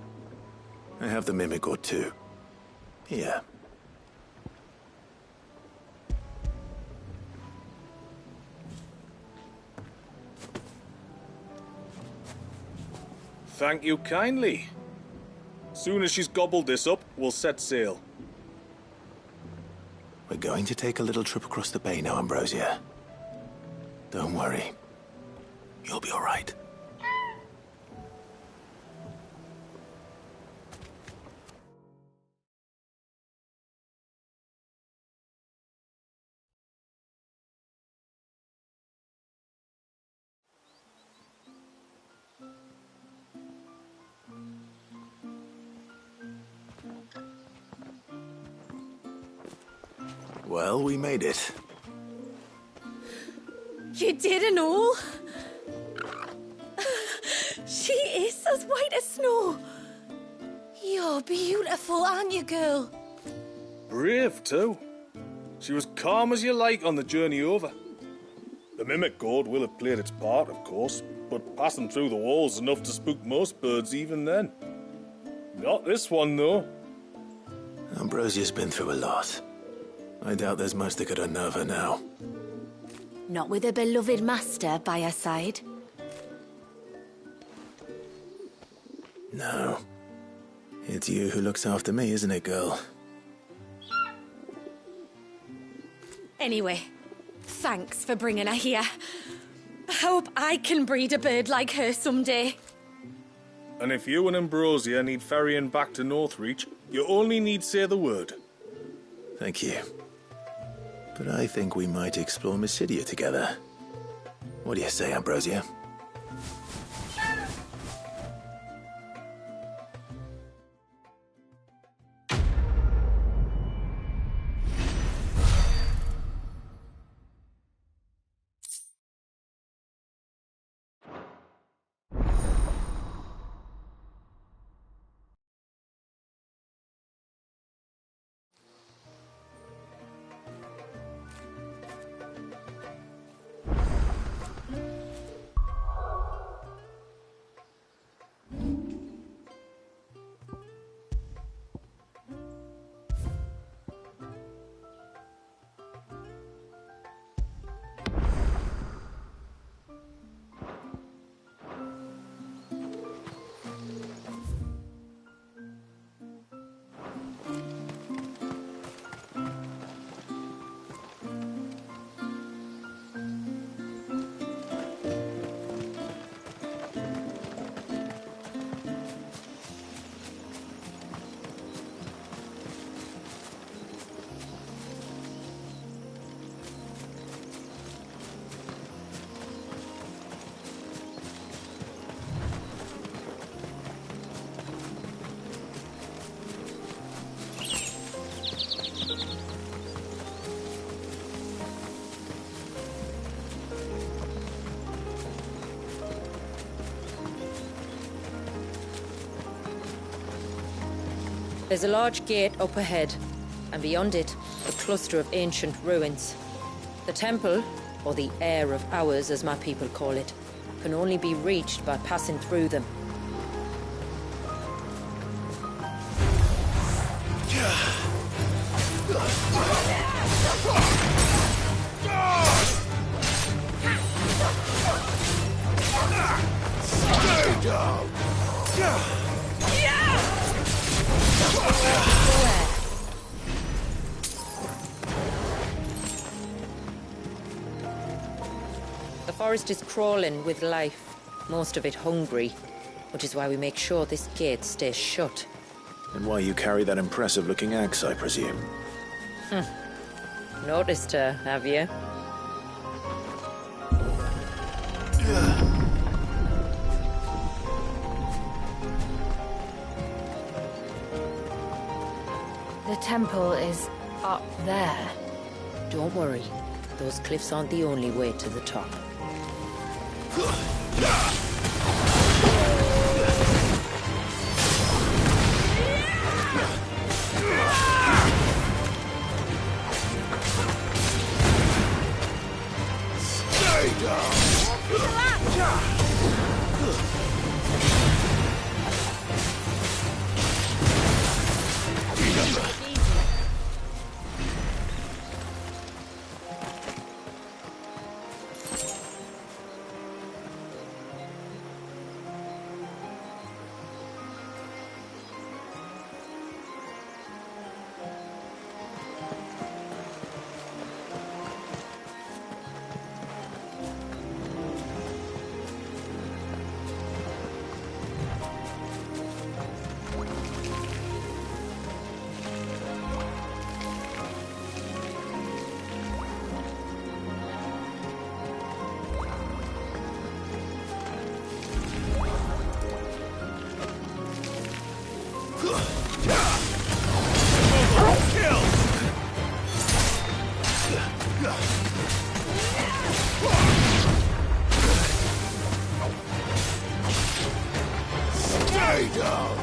I have the mimic or two. Here. Thank you kindly. Soon as she's gobbled this up, we'll set sail. We're going to take a little trip across the bay now, Ambrosia. Don't worry. You'll be all right. Well, we made it. You didn't all? She is as white as snow. You're beautiful, aren't you, girl? Brave, too. She was calm as you like on the journey over. The mimic gourd will have played its part, of course, but passing through the walls enough to spook most birds even then. Not this one, though. Ambrosia's been through a lot. I doubt there's much that could unnerve her now. Not with a beloved master by her side. No. It's you who looks after me, isn't it, girl? Anyway, thanks for bringing her here. I hope I can breed a bird like her someday. And if you and Ambrosia need ferrying back to Northreach, you only need say the word. Thank you. But I think we might explore Mysidia together. What do you say, Ambrosia? There's a large gate up ahead, and beyond it, a cluster of ancient ruins. The temple, or the Heir of Hours as my people call it, can only be reached by passing through them. Stay down! The forest is crawling with life, most of it hungry, which is why we make sure this gate stays shut. And why you carry that impressive-looking axe, I presume. Noticed her, have you? The temple is up there. Don't worry. Those cliffs aren't the only way to the top. Stay down! Stay down!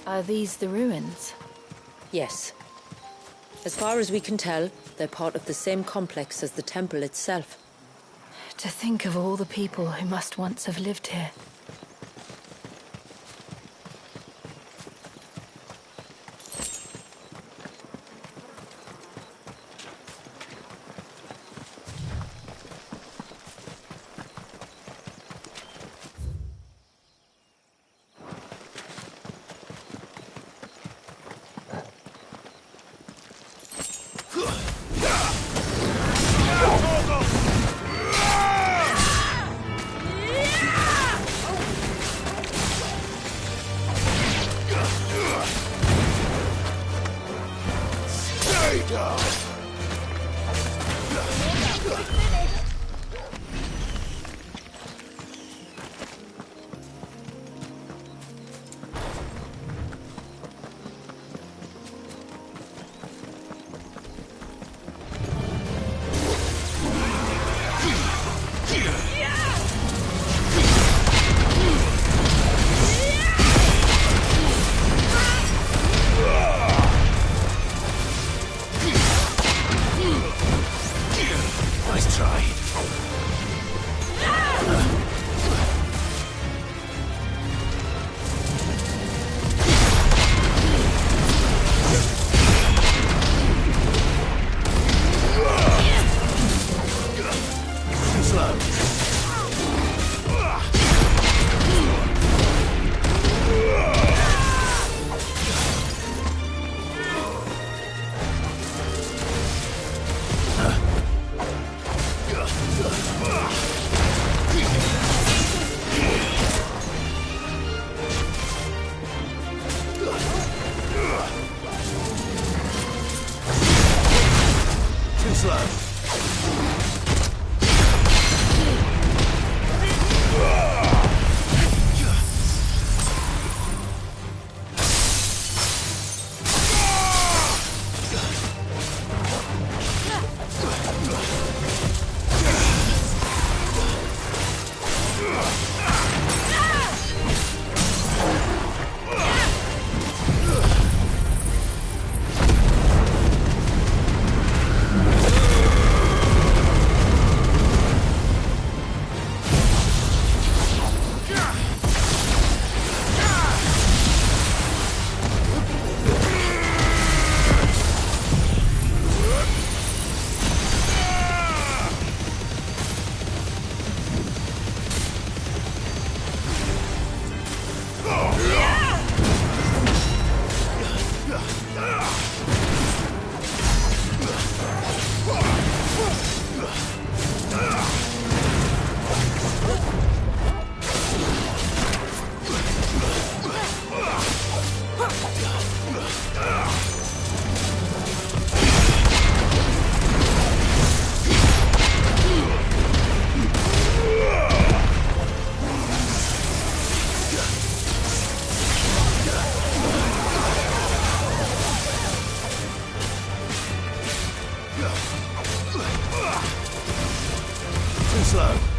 Are these the ruins? Yes. As far as we can tell, they're part of the same complex as the temple itself. To think of all the people who must once have lived here. Stay down! Nice try. Slow. slow.